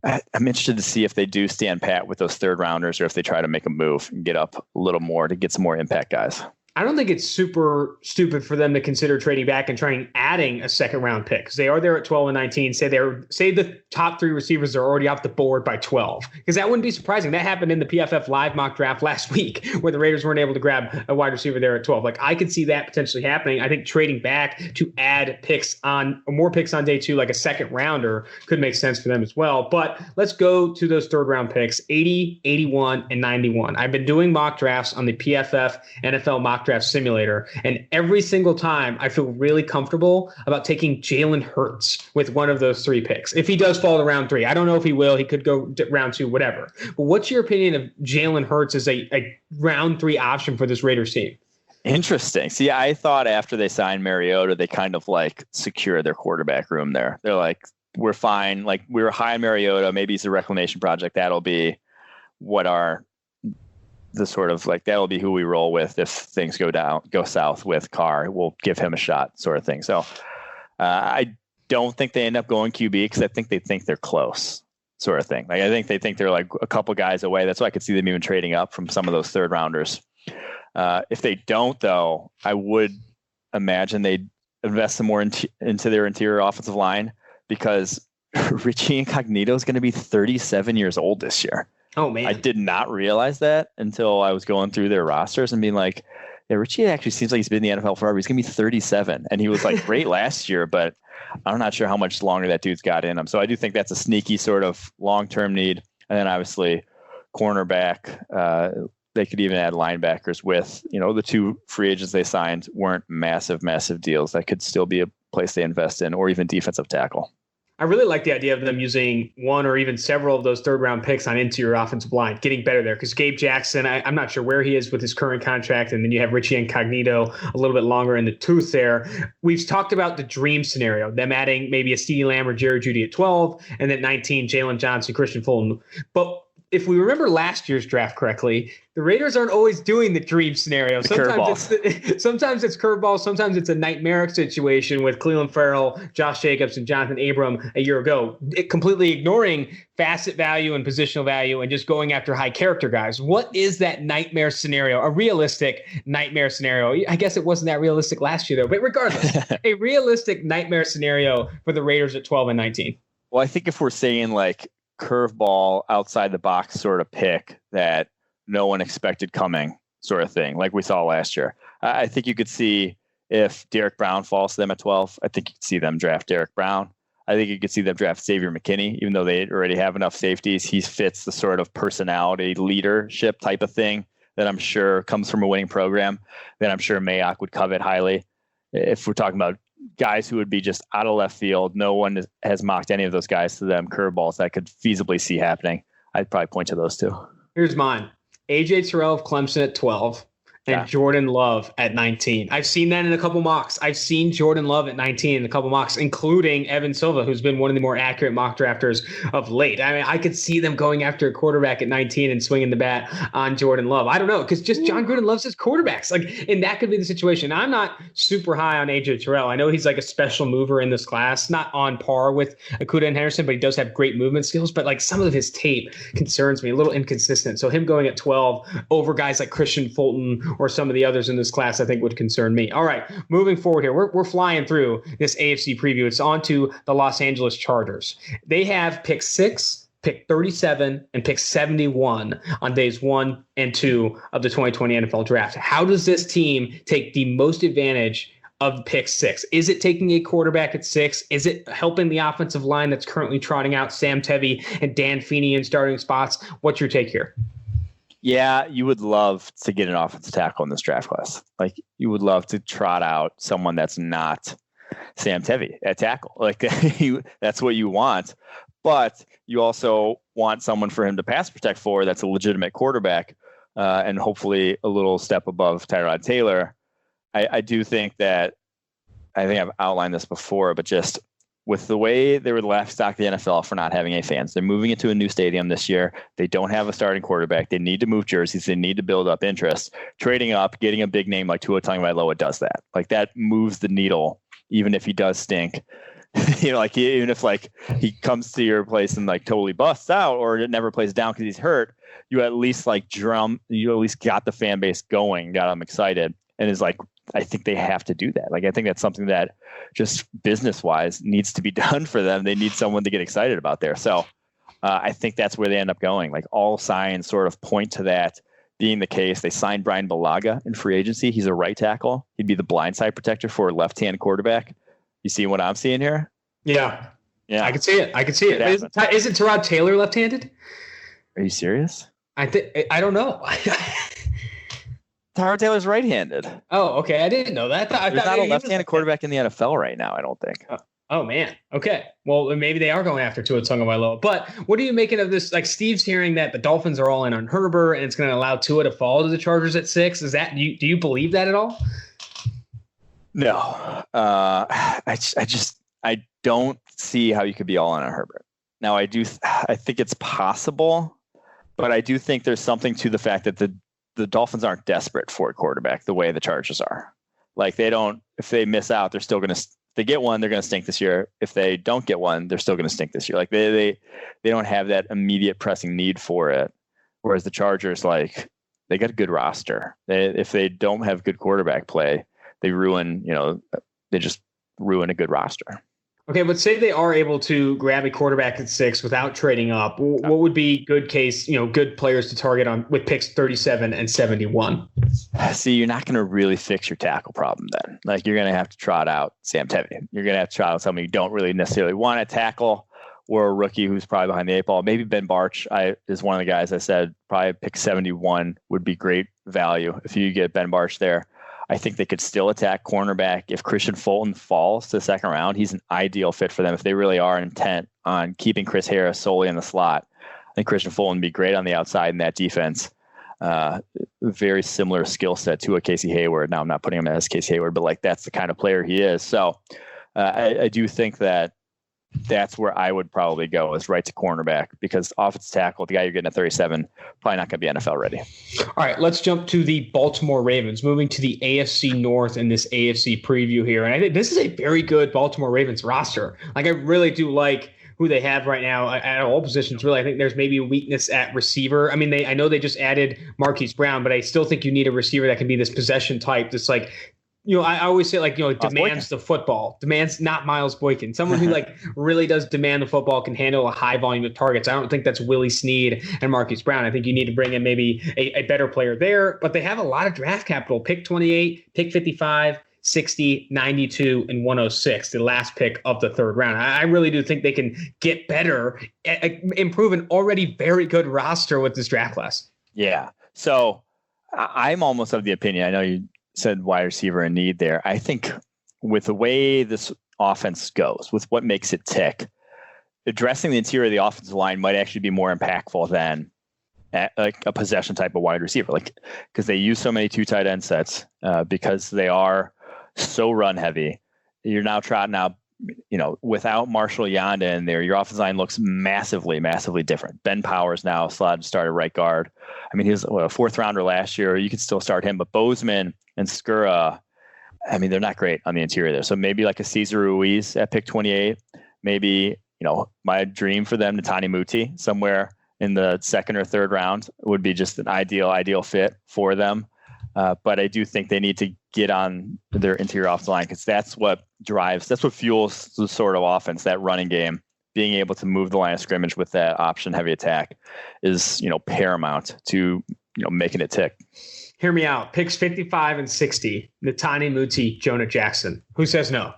I'm interested to see if they do stand pat with those third rounders, or if they try to make a move and get up a little more to get some more impact guys. I don't think it's super stupid for them to consider trading back and adding a second round pick, because they are there at 12 and 19. Say the top 3 receivers are already off the board by 12, because that wouldn't be surprising. That happened in the PFF live mock draft last week, where the Raiders weren't able to grab a wide receiver there at 12. Like, I could see that potentially happening. I think trading back to add more picks on day 2, like a second rounder, could make sense for them as well. But let's go to those third round picks, 80, 81, and 91. I've been doing mock drafts on the PFF NFL mock draft simulator, and every single time I feel really comfortable about taking Jalen Hurts with one of those 3 picks. If he does fall to round 3, I don't know if he will. He could go round 2, whatever. But what's your opinion of Jalen Hurts as a round 3 option for this Raiders team? Interesting. See, I thought after they signed Mariota, they kind of like secured their quarterback room there. They're like, we're fine. Like, we were high on Mariota. Maybe it's a reclamation project. That'll be what the sort of like, that'll be who we roll with if things go south with Carr. We'll give him a shot, sort of thing. So I don't think they end up going QB, because I think they think they're close, sort of thing. Like, I think they think they're like a couple guys away. That's why I could see them even trading up from some of those third rounders. If they don't, though, I would imagine they'd invest some more into their interior offensive line, because Richie Incognito is going to be 37 years old this year. Oh, man. I did not realize that until I was going through their rosters and being like, yeah, Richie actually seems like he's been in the NFL forever. He's going to be 37. And he was like great last year, but I'm not sure how much longer that dude's got in him. So I do think that's a sneaky sort of long-term need. And then obviously cornerback, they could even add linebackers with, the 2 free agents they signed weren't massive deals. That could still be a place they invest in, or even defensive tackle. I really like the idea of them using one or even several of those third round picks on interior offensive line, getting better there. Because Gabe Jackson, I'm not sure where he is with his current contract. And then you have Richie Incognito a little bit longer in the tooth there. We've talked about the dream scenario, them adding maybe a CeeDee Lamb or Jerry Jeudy at 12, and then 19, Jalen Johnson, Christian Fulton. But if we remember last year's draft correctly, the Raiders aren't always doing the dream scenario. Sometimes it's curveballs. Sometimes it's a nightmaric situation with Cleveland Farrell, Josh Jacobs, and Jonathan Abram a year ago, completely ignoring facet value and positional value and just going after high character guys. What is that nightmare scenario? A realistic nightmare scenario? I guess it wasn't that realistic last year, though. But regardless, a realistic nightmare scenario for the Raiders at 12 and 19. Well, I think if we're saying like curveball outside the box sort of pick that no one expected coming sort of thing, like we saw last year, I think you could see if Derek Brown falls to them at 12, I think you could see them draft Derek Brown. I think you could see them draft Xavier McKinney, even though they already have enough safeties. He fits the sort of personality, leadership type of thing that I'm sure comes from a winning program that I'm sure Mayock would covet highly. If we're talking about guys who would be just out of left field, no one has mocked any of those guys to them, curveballs that I could feasibly see happening, I'd probably point to those two. Here's mine. Terrell of Clemson at 12 and Jordan Love at 19. I've seen that in a couple mocks. I've seen Jordan Love at 19 in a couple mocks, including Evan Silva, who's been one of the more accurate mock drafters of late. I mean, I could see them going after a quarterback at 19 and swinging the bat on Jordan Love. I don't know, because just John Gruden loves his quarterbacks. And that could be the situation. I'm not super high on Terrell. I know he's like a special mover in this class, not on par with Okudah and Henderson, but he does have great movement skills. But some of his tape concerns me, a little inconsistent. So him going at 12 over guys like Christian Fulton or some of the others in this class, I think would concern me. All right, moving forward here. We're flying through this AFC preview. It's on to the Los Angeles Chargers. They have pick 6, pick 37, and pick 71 on days 1 and 2 of the 2020 NFL Draft. How does this team take the most advantage of pick 6? Is it taking a quarterback at 6? Is it helping the offensive line that's currently trotting out Sam Tevy and Dan Feeney in starting spots? What's your take here? Yeah, you would love to get an offensive tackle in this draft class. You would love to trot out someone that's not Sam Tevy at tackle. That's what you want. But you also want someone for him to pass protect for that's a legitimate quarterback and hopefully a little step above Tyrod Taylor. I do think that, I think I've outlined this before, but just with the way they were the last stock of the NFL for not having any fans, they're moving into a new stadium this year. They don't have a starting quarterback. They need to move jerseys. They need to build up interest. Trading up, getting a big name like Tua Tagovailoa does that. That moves the needle, even if he does stink. Even if he comes to your place and totally busts out or it never plays down because he's hurt, you at least you at least got the fan base going, got them excited, and is I think they have to do that. I think that's something that just business-wise needs to be done for them. They need someone to get excited about there. So I think that's where they end up going. All signs sort of point to that being the case. They signed Brian Bulaga in free agency. He's a right tackle. He'd be the blindside protector for a left-hand quarterback. You see what I'm seeing here? Yeah. I can see it. Isn't Tyrod Taylor left-handed? Are you serious? I don't know. Tyrod Taylor's right-handed. Oh, okay. I didn't know that. There's not a left-handed quarterback in the NFL right now, I don't think. Oh, man. Okay. Well, maybe they are going after Tua Tagovailoa. But what are you making of this? Steve's hearing that the Dolphins are all in on Herbert and it's going to allow Tua to fall to the Chargers at 6. Is that, do you believe that at all? No. I don't see how you could be all in on Herbert. Now, I think it's possible, but I do think there's something to the fact that the Dolphins aren't desperate for a quarterback the way the Chargers are. If they miss out, they're still going to, if they get one, they're going to stink this year. If they don't get one, they're still going to stink this year. They don't have that immediate pressing need for it. Whereas the Chargers, they got a good roster. If they don't have good quarterback play, they just ruin a good roster. Okay, but say they are able to grab a quarterback at 6 without trading up. What would be good players to target on with picks 37 and 71? See, you're not going to really fix your tackle problem then. You're going to have to trot out Sam Tevy. You're going to have to trot out someone you don't really necessarily want to tackle, or a rookie who's probably behind the 8 ball. Maybe Ben Barch is one of the guys I said probably pick 71 would be great value if you get Ben Barch there. I think they could still attack cornerback. If Christian Fulton falls to the second round, he's an ideal fit for them. If they really are intent on keeping Chris Harris solely in the slot, I think Christian Fulton would be great on the outside in that defense. Very similar skill set to a Casey Hayward. Now, I'm not putting him as Casey Hayward, but that's the kind of player he is. So I do think that that's where I would probably go, is right to cornerback, because offensive tackle, the guy you're getting at 37, probably not going to be NFL ready. All right, let's jump to the Baltimore Ravens, moving to the AFC North in this AFC preview here. And I think this is a very good Baltimore Ravens roster. Like, I really do like who they have right now at all positions. Really, I think there's maybe a weakness at receiver. I mean, I know they just added Marquise Brown, but I still think you need a receiver that can be this possession type that's like, I always say, like, demands the football, demands, not Miles Boykin. Someone who like really does demand the football, can handle a high volume of targets. I don't think that's Willie Snead and Marquise Brown. I think you need to bring in maybe a better player there, but they have a lot of draft capital. Pick 28, pick 55, 60, 92, and 106, the last pick of the third round. I really do think they can get better, improve an already very good roster with this draft class. Yeah. So I'm almost of the opinion, I know you said wide receiver in need there. I think with the way this offense goes, with what makes it tick, addressing the interior of the offensive line might actually be more impactful than like a possession type of wide receiver, like, because they use so many two tight end sets, because they are so run heavy. You're now trotting out, without Marshall Yanda in there, your offensive line looks massively, massively different. Ben Powers now slotted to start at right guard. I mean, he was a fourth rounder last year. You could still start him, but Bozeman and Skura, I mean, they're not great on the interior there. So maybe like a Cesar Ruiz at pick 28, maybe, my dream for them, Netani Muti, somewhere in the second or third round would be just an ideal fit for them. But I do think they need to get on their interior offensive line, because that's what fuels the sort of offense, that running game. Being able to move the line of scrimmage with that option heavy attack is, paramount to, making it tick. Hear me out. Picks 55 and 60, Netani Muti, Jonah Jackson. Who says no?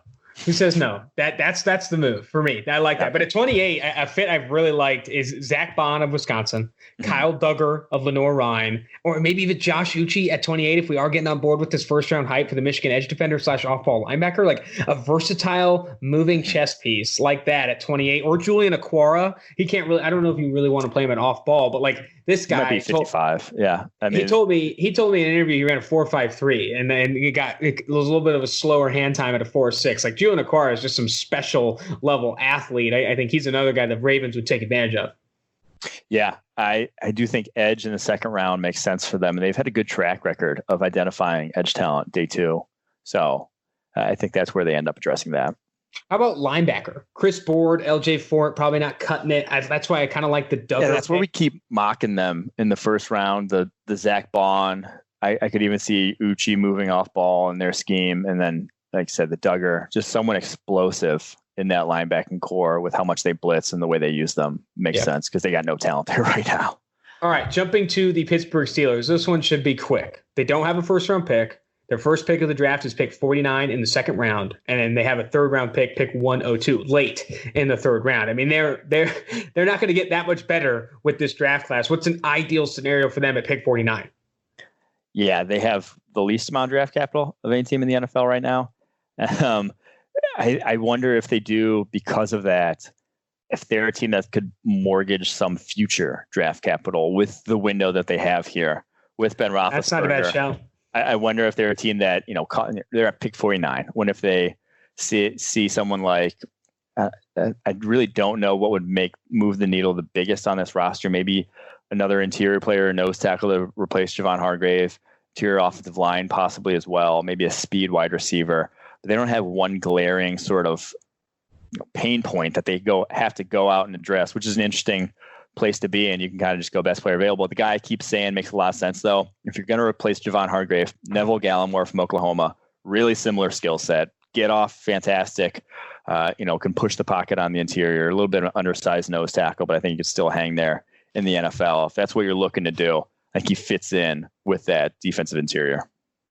Who says no? That's the move for me. I like that. But at 28, a fit I've really liked is Zach Bond of Wisconsin, Kyle Duggar of Lenoir-Rhyne, or maybe even Josh Uche at 28 if we are getting on board with this first round hype for the Michigan edge defender / off-ball linebacker, like a versatile moving chess piece like that at 28. Or Julian Aquara. He can't really, I don't know if you really want to play him at off-ball, but like this guy. Might be 55. Yeah. I mean, he told me in an interview he ran a 4.53 and then it was a little bit of a slower hand time at a 4.6. Like Julian Aquara is just some special level athlete. I think he's another guy the Ravens would take advantage of. Yeah, I do think edge in the second round makes sense for them. And they've had a good track record of identifying edge talent day two. So I think that's where they end up addressing that. How about linebacker? Chris Board, LJ Fort, probably not cutting it. That's why I kind of like the Duggar. Yeah, that's where we keep mocking them in the first round. The Zach Bond. I could even see Uche moving off ball in their scheme. And then, like I said, the Duggar, just someone explosive in that linebacking core with how much they blitz and the way they use them makes sense, because they got no talent there right now. All right, jumping to the Pittsburgh Steelers. This one should be quick. They don't have a first round pick. Their first pick of the draft is pick 49 in the second round, and then they have a third round pick 102, late in the third round. I mean, they're not going to get that much better with this draft class. What's an ideal scenario for them at pick 49? Yeah, they have the least amount of draft capital of any team in the NFL right now. I wonder if they do, because of that, if they're a team that could mortgage some future draft capital with the window that they have here with Ben Roethlisberger. That's not a bad shout. I wonder if they're a team that, they're at pick 49. When if they see someone like, I really don't know what would move the needle the biggest on this roster. Maybe another interior player, nose tackle to replace Javon Hargrave, interior offensive line possibly as well. Maybe a speed wide receiver. But they don't have one glaring sort of pain point that they have to go out and address, which is an interesting place to be, and you can kind of just go best player available. The guy I keep saying makes a lot of sense, though. If you're going to replace Javon Hargrave, Neville Gallimore from Oklahoma, really similar skill set, get off, fantastic, can push the pocket on the interior, a little bit of an undersized nose tackle, but I think you can still hang there in the NFL. If that's what you're looking to do, I think he fits in with that defensive interior.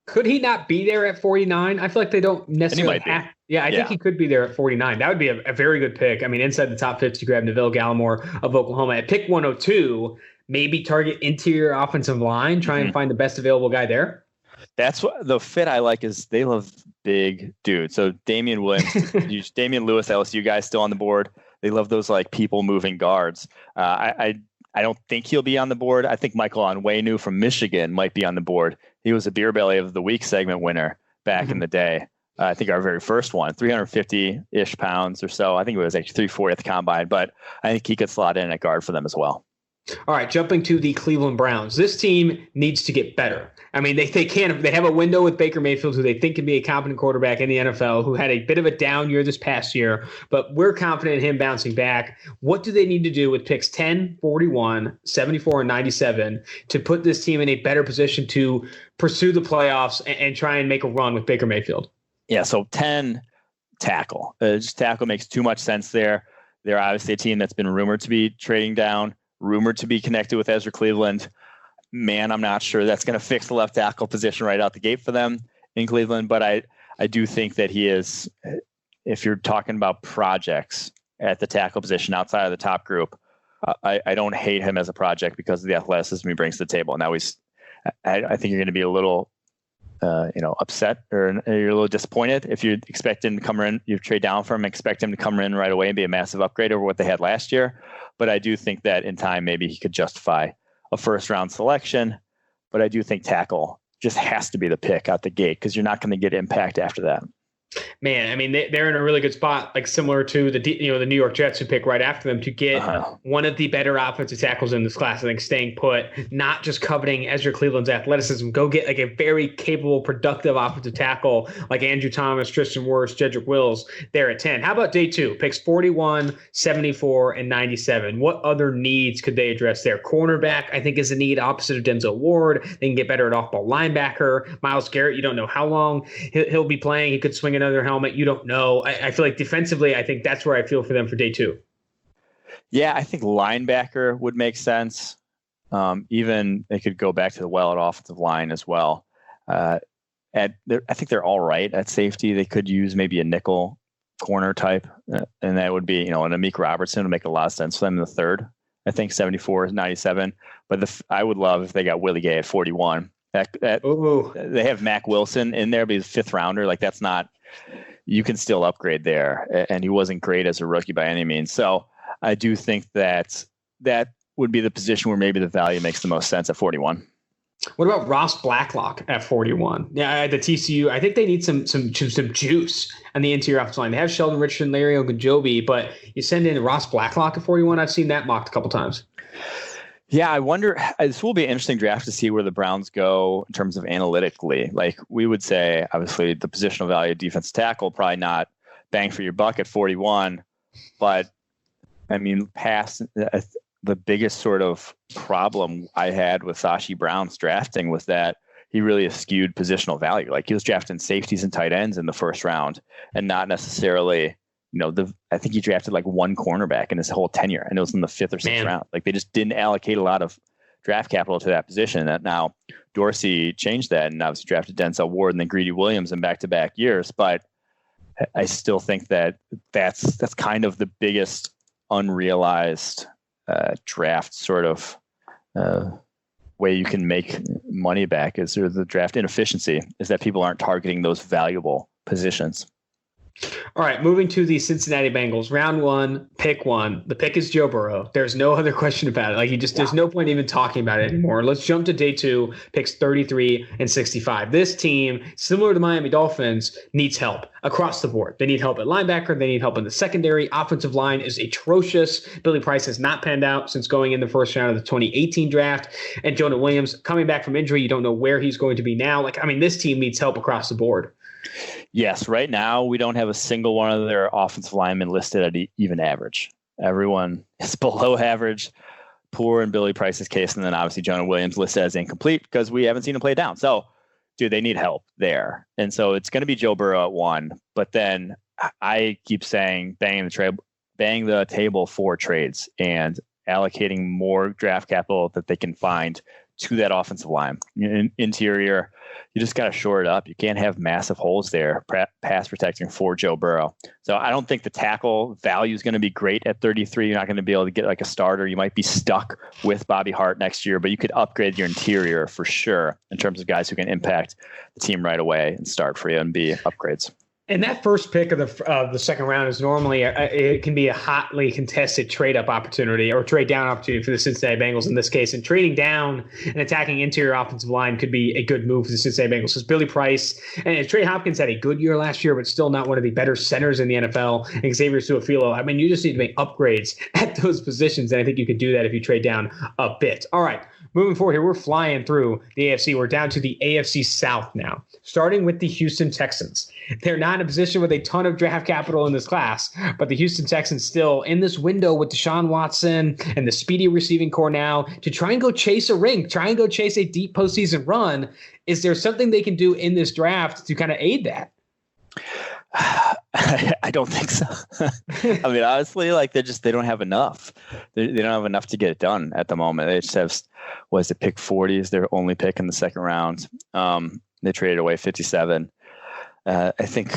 Could he not be there at 49? I feel like they don't necessarily have. Yeah, I think he could be there at 49. That would be a very good pick. I mean, inside the top 50, you grab Neville Gallimore of Oklahoma. At pick 102, maybe target interior offensive line, try and find the best available guy there. That's what the fit I like is they love big dudes. So Damian Williams, Damian Lewis, LSU guys still on the board. They love those like people moving guards. I don't think he'll be on the board. I think Michael Onwenu from Michigan might be on the board. He was a Beer Belly of the Week segment winner back in the day. I think our very first one, 350-ish pounds or so. I think it was actually 340 at the combine, but I think he could slot in at guard for them as well. All right, jumping to the Cleveland Browns. This team needs to get better. I mean, they have a window with Baker Mayfield, who they think can be a competent quarterback in the NFL, who had a bit of a down year this past year, but we're confident in him bouncing back. What do they need to do with picks 10, 41, 74, and 97 to put this team in a better position to pursue the playoffs and try and make a run with Baker Mayfield? Yeah, so 10, tackle. Just tackle makes too much sense there. They're obviously a team that's been rumored to be trading down, rumored to be connected with Ezra Cleveland. Man, I'm not sure that's going to fix the left tackle position right out the gate for them in Cleveland. But I do think that he is, if you're talking about projects at the tackle position outside of the top group, I don't hate him as a project because of the athleticism he brings to the table. Now I think you're going to be a little, upset, or you're a little disappointed if you expect him to come in, you trade down from him, expect him to come in right away and be a massive upgrade over what they had last year. But I do think that in time, maybe he could justify a first round selection. But I do think tackle just has to be the pick out the gate because you're not going to get impact after that. Man, I mean, they're in a really good spot, like similar to the New York Jets who pick right after them to get one of the better offensive tackles in this class. I think staying put, not just coveting Ezra Cleveland's athleticism, go get like a very capable, productive offensive tackle like Andrew Thomas, Tristan Wirfs, Jedrick Wills there at 10. How about day 2? Picks 41, 74, and 97. What other needs could they address there? Cornerback, I think, is a need opposite of Denzel Ward. They can get better at off-ball linebacker. Myles Garrett, you don't know how long he'll be playing. He could swing another helmet. You don't know. I feel like defensively, I think that's where I feel for them for day 2. Yeah, I think linebacker would make sense. Even they could go back to the at offensive line as well. I think they're all right at safety. They could use maybe a nickel corner type, and that would be, an Amik Robertson would make a lot of sense for them in the third. I think 74, 97. But I would love if they got Willie Gay at 41. They have Mack Wilson in there, but he's a 5th rounder. Like that's not. You can still upgrade there, and he wasn't great as a rookie by any means. So I do think that would be the position where maybe the value makes the most sense at 41. What about Ross Blacklock at 41? Yeah, the TCU. I think they need some juice on the interior offensive line. They have Sheldon Richardson, Larry Ogunjobi, but you send in Ross Blacklock at 41. I've seen that mocked a couple times. Yeah, I wonder, this will be an interesting draft to see where the Browns go in terms of analytically. Like we would say, obviously, the positional value of defensive tackle, probably not bang for your buck at 41. But, I mean, past the biggest sort of problem I had with Sashi Brown's drafting was that he really skewed positional value. Like he was drafting safeties and tight ends in the first round and not necessarily... I think he drafted like one cornerback in his whole tenure, and it was in the 5th or 6th round. Like they just didn't allocate a lot of draft capital to that position. That now Dorsey changed that and obviously drafted Denzel Ward and then Greedy Williams in back-to-back years. But I still think that that's kind of the biggest unrealized draft sort of way you can make money back is the draft inefficiency is that people aren't targeting those valuable positions. All right, moving to the Cincinnati Bengals, round 1, pick 1. The pick is Joe Burrow. There's no other question about it. Like there's no point even talking about it anymore. Let's jump to day 2, picks 33 and 65. This team, similar to Miami Dolphins, needs help across the board. They need help at linebacker. They need help in the secondary. Offensive line is atrocious. Billy Price has not panned out since going in the first round of the 2018 draft. And Jonah Williams coming back from injury. You don't know where he's going to be now. This team needs help across the board. Yes, right now we don't have a single one of their offensive linemen listed at even average. Everyone is below average, poor in Billy Price's case, and then obviously Jonah Williams listed as incomplete because we haven't seen him play down. So, dude, they need help there. And so it's going to be Joe Burrow at 1. But then I keep saying bang the table for trades and allocating more draft capital that they can find to that offensive line. Interior, you just got to shore it up. You can't have massive holes there, pass protecting for Joe Burrow. So I don't think the tackle value is going to be great at 33. You're not going to be able to get like a starter. You might be stuck with Bobby Hart next year, but you could upgrade your interior for sure in terms of guys who can impact the team right away and start for you and be upgrades. And that first pick of the second round is normally it can be a hotly contested trade up opportunity or trade down opportunity for the Cincinnati Bengals in this case. And trading down and attacking interior offensive line could be a good move for the Cincinnati Bengals. Because Billy Price and Trey Hopkins had a good year last year, but still not one of the better centers in the NFL. And Xavier Su'a-Filo. I mean, you just need to make upgrades at those positions, and I think you could do that if you trade down a bit. All right. Moving forward here, we're flying through the AFC. We're down to the AFC South now, starting with the Houston Texans. They're not in a position with a ton of draft capital in this class, but the Houston Texans still in this window with Deshaun Watson and the speedy receiving core now to try and go chase a ring, try and go chase a deep postseason run. Is there something they can do in this draft to kind of aid that? I don't think so. I mean, honestly, like they don't have enough. They don't have enough to get it done at the moment. They just have, pick 40 is their only pick in the second round. They traded away 57. I think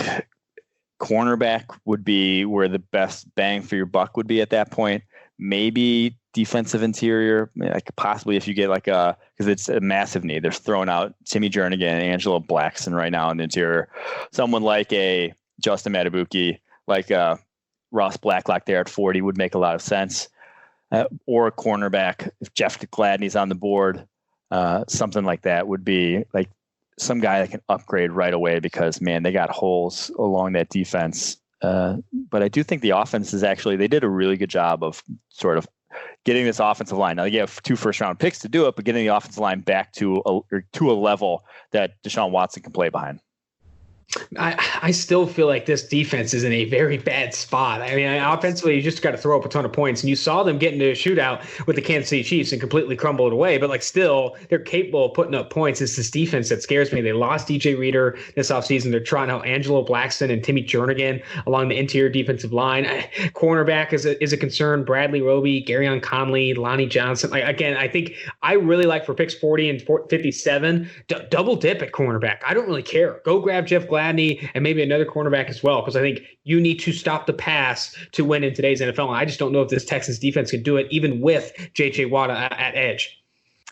cornerback would be where the best bang for your buck would be at that point. Maybe defensive interior, like possibly if you get because it's a massive need. They're throwing out Timmy Jernigan and Angelo Blackson right now in the interior. Someone like a Justin Matabuki, like Ross Blacklock there at 40 would make a lot of sense. Or a cornerback, if Jeff Gladney's on the board, something like that would be like some guy that can upgrade right away because, man, they got holes along that defense. But I do think the offense they did a really good job of sort of getting this offensive line. Now, you have 2 first-round picks to do it, but getting the offensive line back to a level that Deshaun Watson can play behind. I still feel like this defense is in a very bad spot. I mean, offensively, you just got to throw up a ton of points. And you saw them get into a shootout with the Kansas City Chiefs and completely crumble it away. But still, they're capable of putting up points. It's this defense that scares me. They lost DJ Reader this offseason. They're trying out Angelo Blackson and Timmy Jernigan along the interior defensive line. Cornerback is a concern. Bradley Roby, Garyon Conley, Lonnie Johnson. Again, I think I really like for picks 40 and 57, double dip at cornerback. I don't really care. Go grab Jeff Gladney and maybe another cornerback as well, because I think you need to stop the pass to win in today's NFL. And I just don't know if this Texans defense can do it, even with J.J. Watt at edge.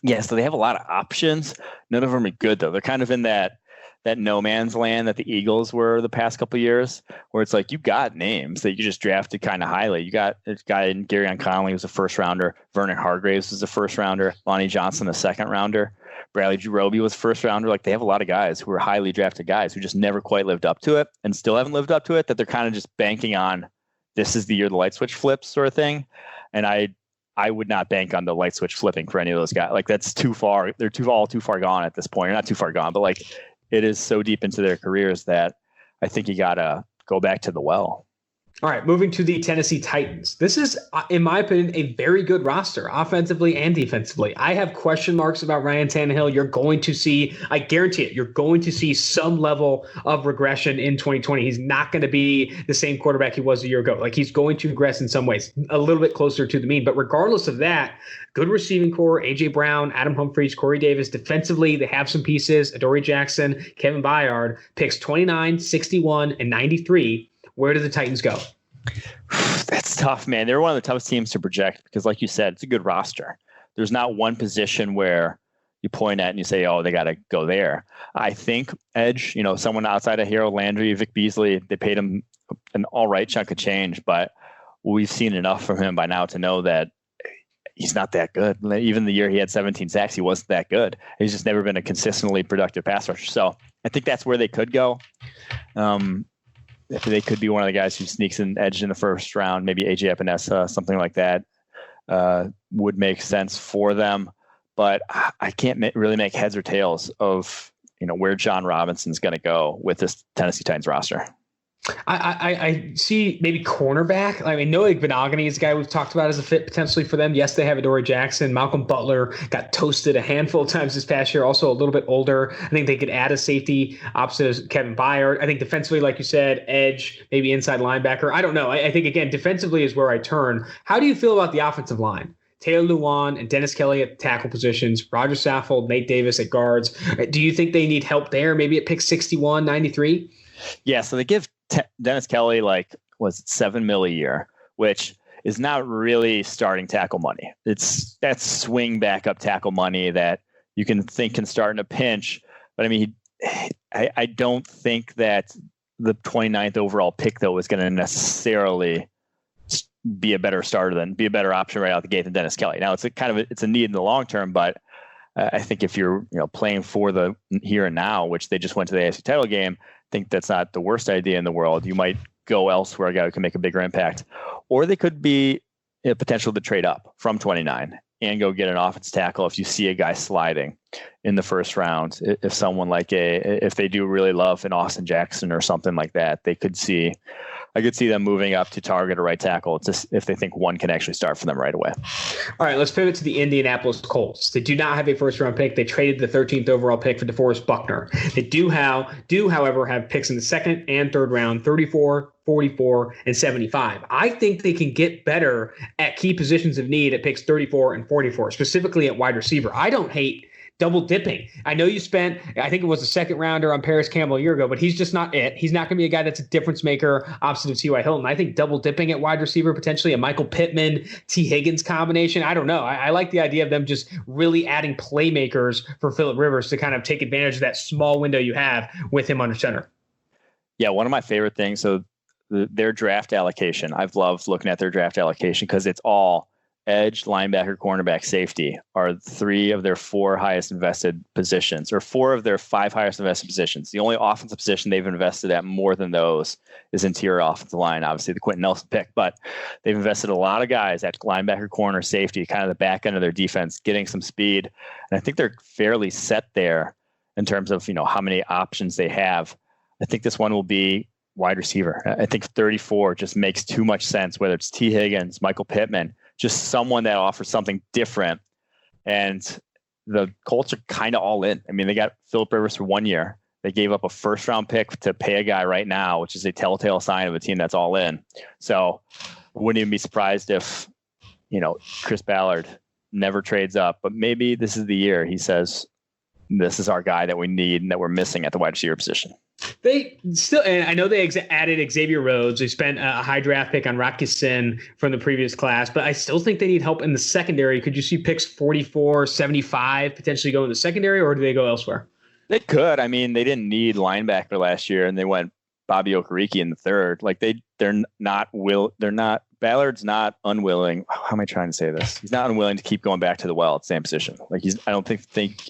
Yeah, so they have a lot of options. None of them are good, though. They're kind of in that no man's land that the Eagles were the past couple of years, where it's like you got names that you just drafted kind of highly. You got a guy in Garyon Conley was a first rounder. Vernon Hargraves was a first rounder. Lonnie Johnson, a second rounder. Bradley Roby was first rounder. Like they have a lot of guys who are highly drafted guys who just never quite lived up to it and still haven't lived up to it, that they're kind of just banking on this is the year the light switch flips sort of thing. And I would not bank on the light switch flipping for any of those guys. Like that's too far. They're all too far gone at this point. Or not too far gone, but like it is so deep into their careers that I think you got to go back to the well. All right, moving to the Tennessee Titans. This is, in my opinion, a very good roster, offensively and defensively. I have question marks about Ryan Tannehill. You're going to see, I guarantee it, you're going to see some level of regression in 2020. He's not going to be the same quarterback he was a year ago. Like he's going to regress in some ways, a little bit closer to the mean. But regardless of that, good receiving core, A.J. Brown, Adam Humphries, Corey Davis. Defensively, they have some pieces. Adoree Jackson, Kevin Byard, picks 29, 61, and 93. Where do the Titans go? That's tough, man. They're one of the toughest teams to project because, like you said, it's a good roster. There's not one position where you point at and you say, oh, they got to go there. I think edge, someone outside of Harold Landry, Vic Beasley, they paid him an all right chunk of change, but we've seen enough from him by now to know that he's not that good. Even the year he had 17 sacks, he wasn't that good. He's just never been a consistently productive pass rusher. So I think that's where they could go. They could be one of the guys who sneaks an edge in the first round, maybe AJ Epinesa, something like that would make sense for them. But I can't really make heads or tails of where John Robinson's going to go with this Tennessee Titans roster. I see maybe cornerback. I mean, Noah Igbinoghene is a guy we've talked about as a fit potentially for them. Yes, they have Adoree Jackson. Malcolm Butler got toasted a handful of times this past year, also a little bit older. I think they could add a safety opposite of Kevin Byard. I think defensively, like you said, edge, maybe inside linebacker. I don't know. I think, again, defensively is where I turn. How do you feel about the offensive line? Taylor Lewan and Dennis Kelly at tackle positions, Roger Saffold, Nate Davis at guards. Do you think they need help there? Maybe at pick 61, 93? Yeah, so they give Dennis Kelly $7 million a year, which is not really starting tackle money. That's swing backup tackle money that you can think can start in a pinch. But I mean, I don't think that the 29th overall pick, though, is going to necessarily be a better option right out the gate than Dennis Kelly. Now, it's a need in the long term, but I think if you're playing for the here and now, which they just went to the AFC title game, I think that's not the worst idea in the world. You might go elsewhere, a guy who can make a bigger impact, or they could be a potential to trade up from 29 and go get an offense tackle if you see a guy sliding in the first round. If someone if they do really love an Austin Jackson or something like that, I could see them moving up to target a right tackle just if they think one can actually start for them right away. All right, let's pivot to the Indianapolis Colts. They do not have a first-round pick. They traded the 13th overall pick for DeForest Buckner. They do, however, have picks in the second and third round, 34, 44, and 75. I think they can get better at key positions of need at picks 34 and 44, specifically at wide receiver. I don't hate double dipping. I know you spent, I think it was a second rounder on Paris Campbell a year ago, but he's just not it. He's not going to be a guy that's a difference maker opposite of T.Y. Hilton. I think double dipping at wide receiver, potentially a Michael Pittman, T. Higgins combination. I don't know. I like the idea of them just really adding playmakers for Phillip Rivers to kind of take advantage of that small window you have with him under center. Yeah, one of my favorite things. So their draft allocation, I've loved looking at their draft allocation because it's all edge, linebacker, cornerback, safety are 3 of their 4 highest invested positions, or 4 of their 5 highest invested positions. The only offensive position they've invested at more than those is interior offensive line, obviously the Quentin Nelson pick, but they've invested a lot of guys at linebacker, corner, safety, kind of the back end of their defense, getting some speed. And I think they're fairly set there in terms of, how many options they have. I think this one will be wide receiver. I think 34 just makes too much sense, whether it's T. Higgins, Michael Pittman, just someone that offers something different. And the Colts are kind of all in. I mean, they got Phillip Rivers for 1 year. They gave up a first round pick to pay a guy right now, which is a telltale sign of a team that's all in. So I wouldn't even be surprised if, Chris Ballard never trades up, but maybe this is the year he says, this is our guy that we need and that we're missing at the wide receiver position. They still, and I know they added Xavier Rhodes. They spent a high draft pick on Rock Ya-Sin from the previous class, but I still think they need help in the secondary. Could you see picks 44, 75 potentially go in the secondary, or do they go elsewhere? They could. I mean, they didn't need linebacker last year, and they went Bobby Okereke in the third. Ballard's not unwilling. How am I trying to say this? He's not unwilling to keep going back to the well at the same position. I don't think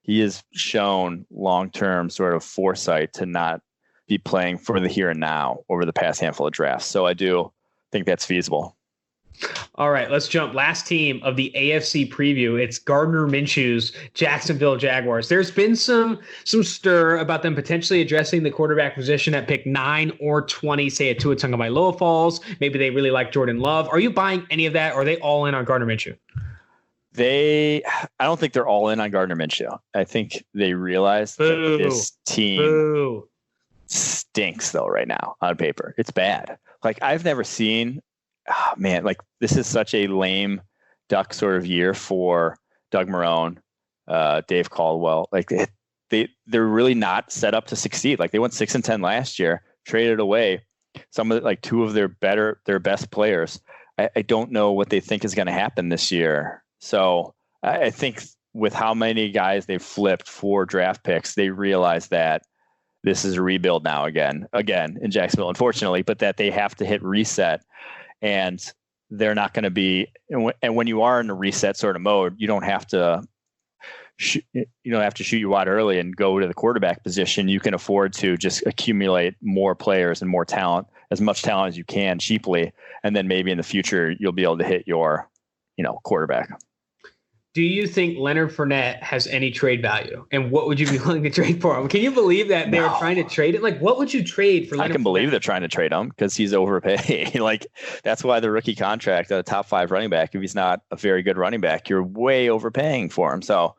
he has shown long-term sort of foresight to not be playing for the here and now over the past handful of drafts. So I do think that's feasible. All right, let's jump. Last team of the AFC preview. It's Gardner Minshew's Jacksonville Jaguars. There's been some stir about them potentially addressing the quarterback position at pick 9 or 20, say at Tua Tagovailoa falls. Maybe they really like Jordan Love. Are you buying any of that, or are they all in on Gardner Minshew? I don't think they're all in on Gardner Minshew. I think they realize that this team stinks though right now on paper. It's bad. I've never seen, this is such a lame duck sort of year for Doug Marrone, Dave Caldwell. They're really not set up to succeed. They went 6-10 last year, traded away some of 2 of their best players. I don't know what they think is going to happen this year. So I think with how many guys they've flipped for draft picks, they realize that this is a rebuild now again in Jacksonville, unfortunately, but that they have to hit reset, and they're not going to be. And when you are in a reset sort of mode, you don't have to shoot your wad early and go to the quarterback position. You can afford to just accumulate more players and more talent, as much talent as you can cheaply, and then maybe in the future you'll be able to hit your quarterback. Do you think Leonard Fournette has any trade value? And what would you be willing to trade for him? Can you believe that they were trying to trade it? What would you trade for Leonard Fournette? I can believe they're trying to trade him because he's overpaid. That's why the rookie contract at a top 5 running back, if he's not a very good running back, you're way overpaying for him. So,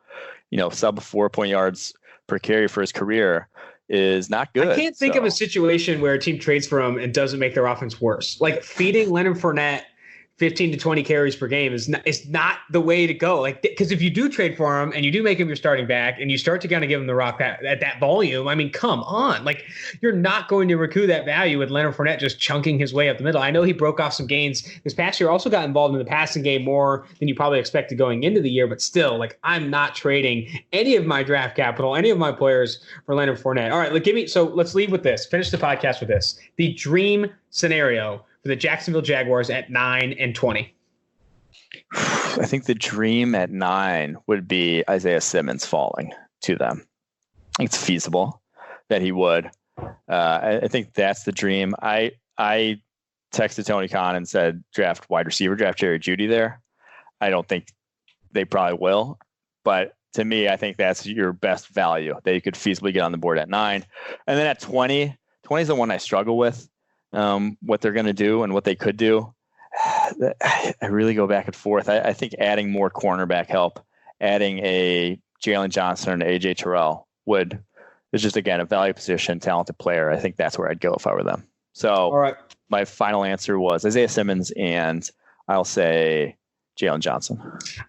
sub 4 point yards per carry for his career is not good. I can't think of a situation where a team trades for him and doesn't make their offense worse. Feeding Leonard Fournette 15 to 20 carries per game is not the way to go. Like, because if you do trade for him and you do make him your starting back and you start to kind of give him the rock at that volume, I mean, come on. Like, you're not going to recoup that value with Leonard Fournette just chunking his way up the middle. I know he broke off some gains this past year, also got involved in the passing game more than you probably expected going into the year, but still, like, I'm not trading any of my draft capital, any of my players for Leonard Fournette. All right, so let's leave with this. Finish the podcast with this. The dream scenario for the Jacksonville Jaguars at 9-20. I think the dream at 9 would be Isaiah Simmons falling to them. It's feasible that he would. I think that's the dream. I texted Tony Khan and said, draft wide receiver, draft Jerry Jeudy there. I don't think they probably will, but to me, I think that's your best value that you could feasibly get on the board at 9. And then at 20 is the one I struggle with. What they're going to do and what they could do. I really go back and forth. I think adding more cornerback help, adding a Jaylen Johnson and AJ Terrell is just, again, a value position, talented player. I think that's where I'd go if I were them. So all right, my final answer was Isaiah Simmons, and I'll say Jaylen Johnson.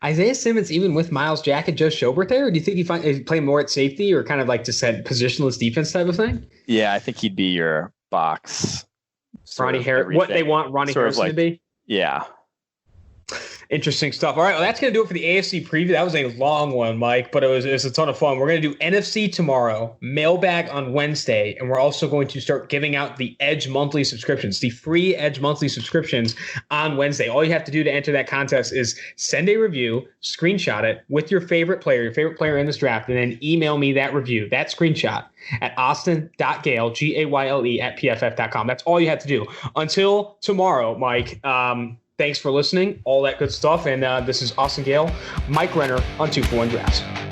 Isaiah Simmons, even with Myles Jack and Joe Schobert there, or do you think he play more at safety or kind of like just that positionless defense type of thing? Yeah, I think he'd be your box. Ronnie Harrison, what they want Ronnie Harrison to be? Yeah. Interesting stuff. All right, well, that's going to do it for the AFC preview. That was a long one, Mike, but it was a ton of fun. We're going to do NFC tomorrow, mailbag on Wednesday, and we're also going to start giving out the Edge monthly subscriptions, the free Edge monthly subscriptions on Wednesday. All you have to do to enter that contest is send a review, screenshot it with your favorite player in this draft, and then email me that review, that screenshot, at austin.gayle, Gayle, at pff.com. That's all you have to do. Until tomorrow, Mike, thanks for listening, all that good stuff. And this is Austin Gayle, Mike Renner on 2-for-1 Drafts.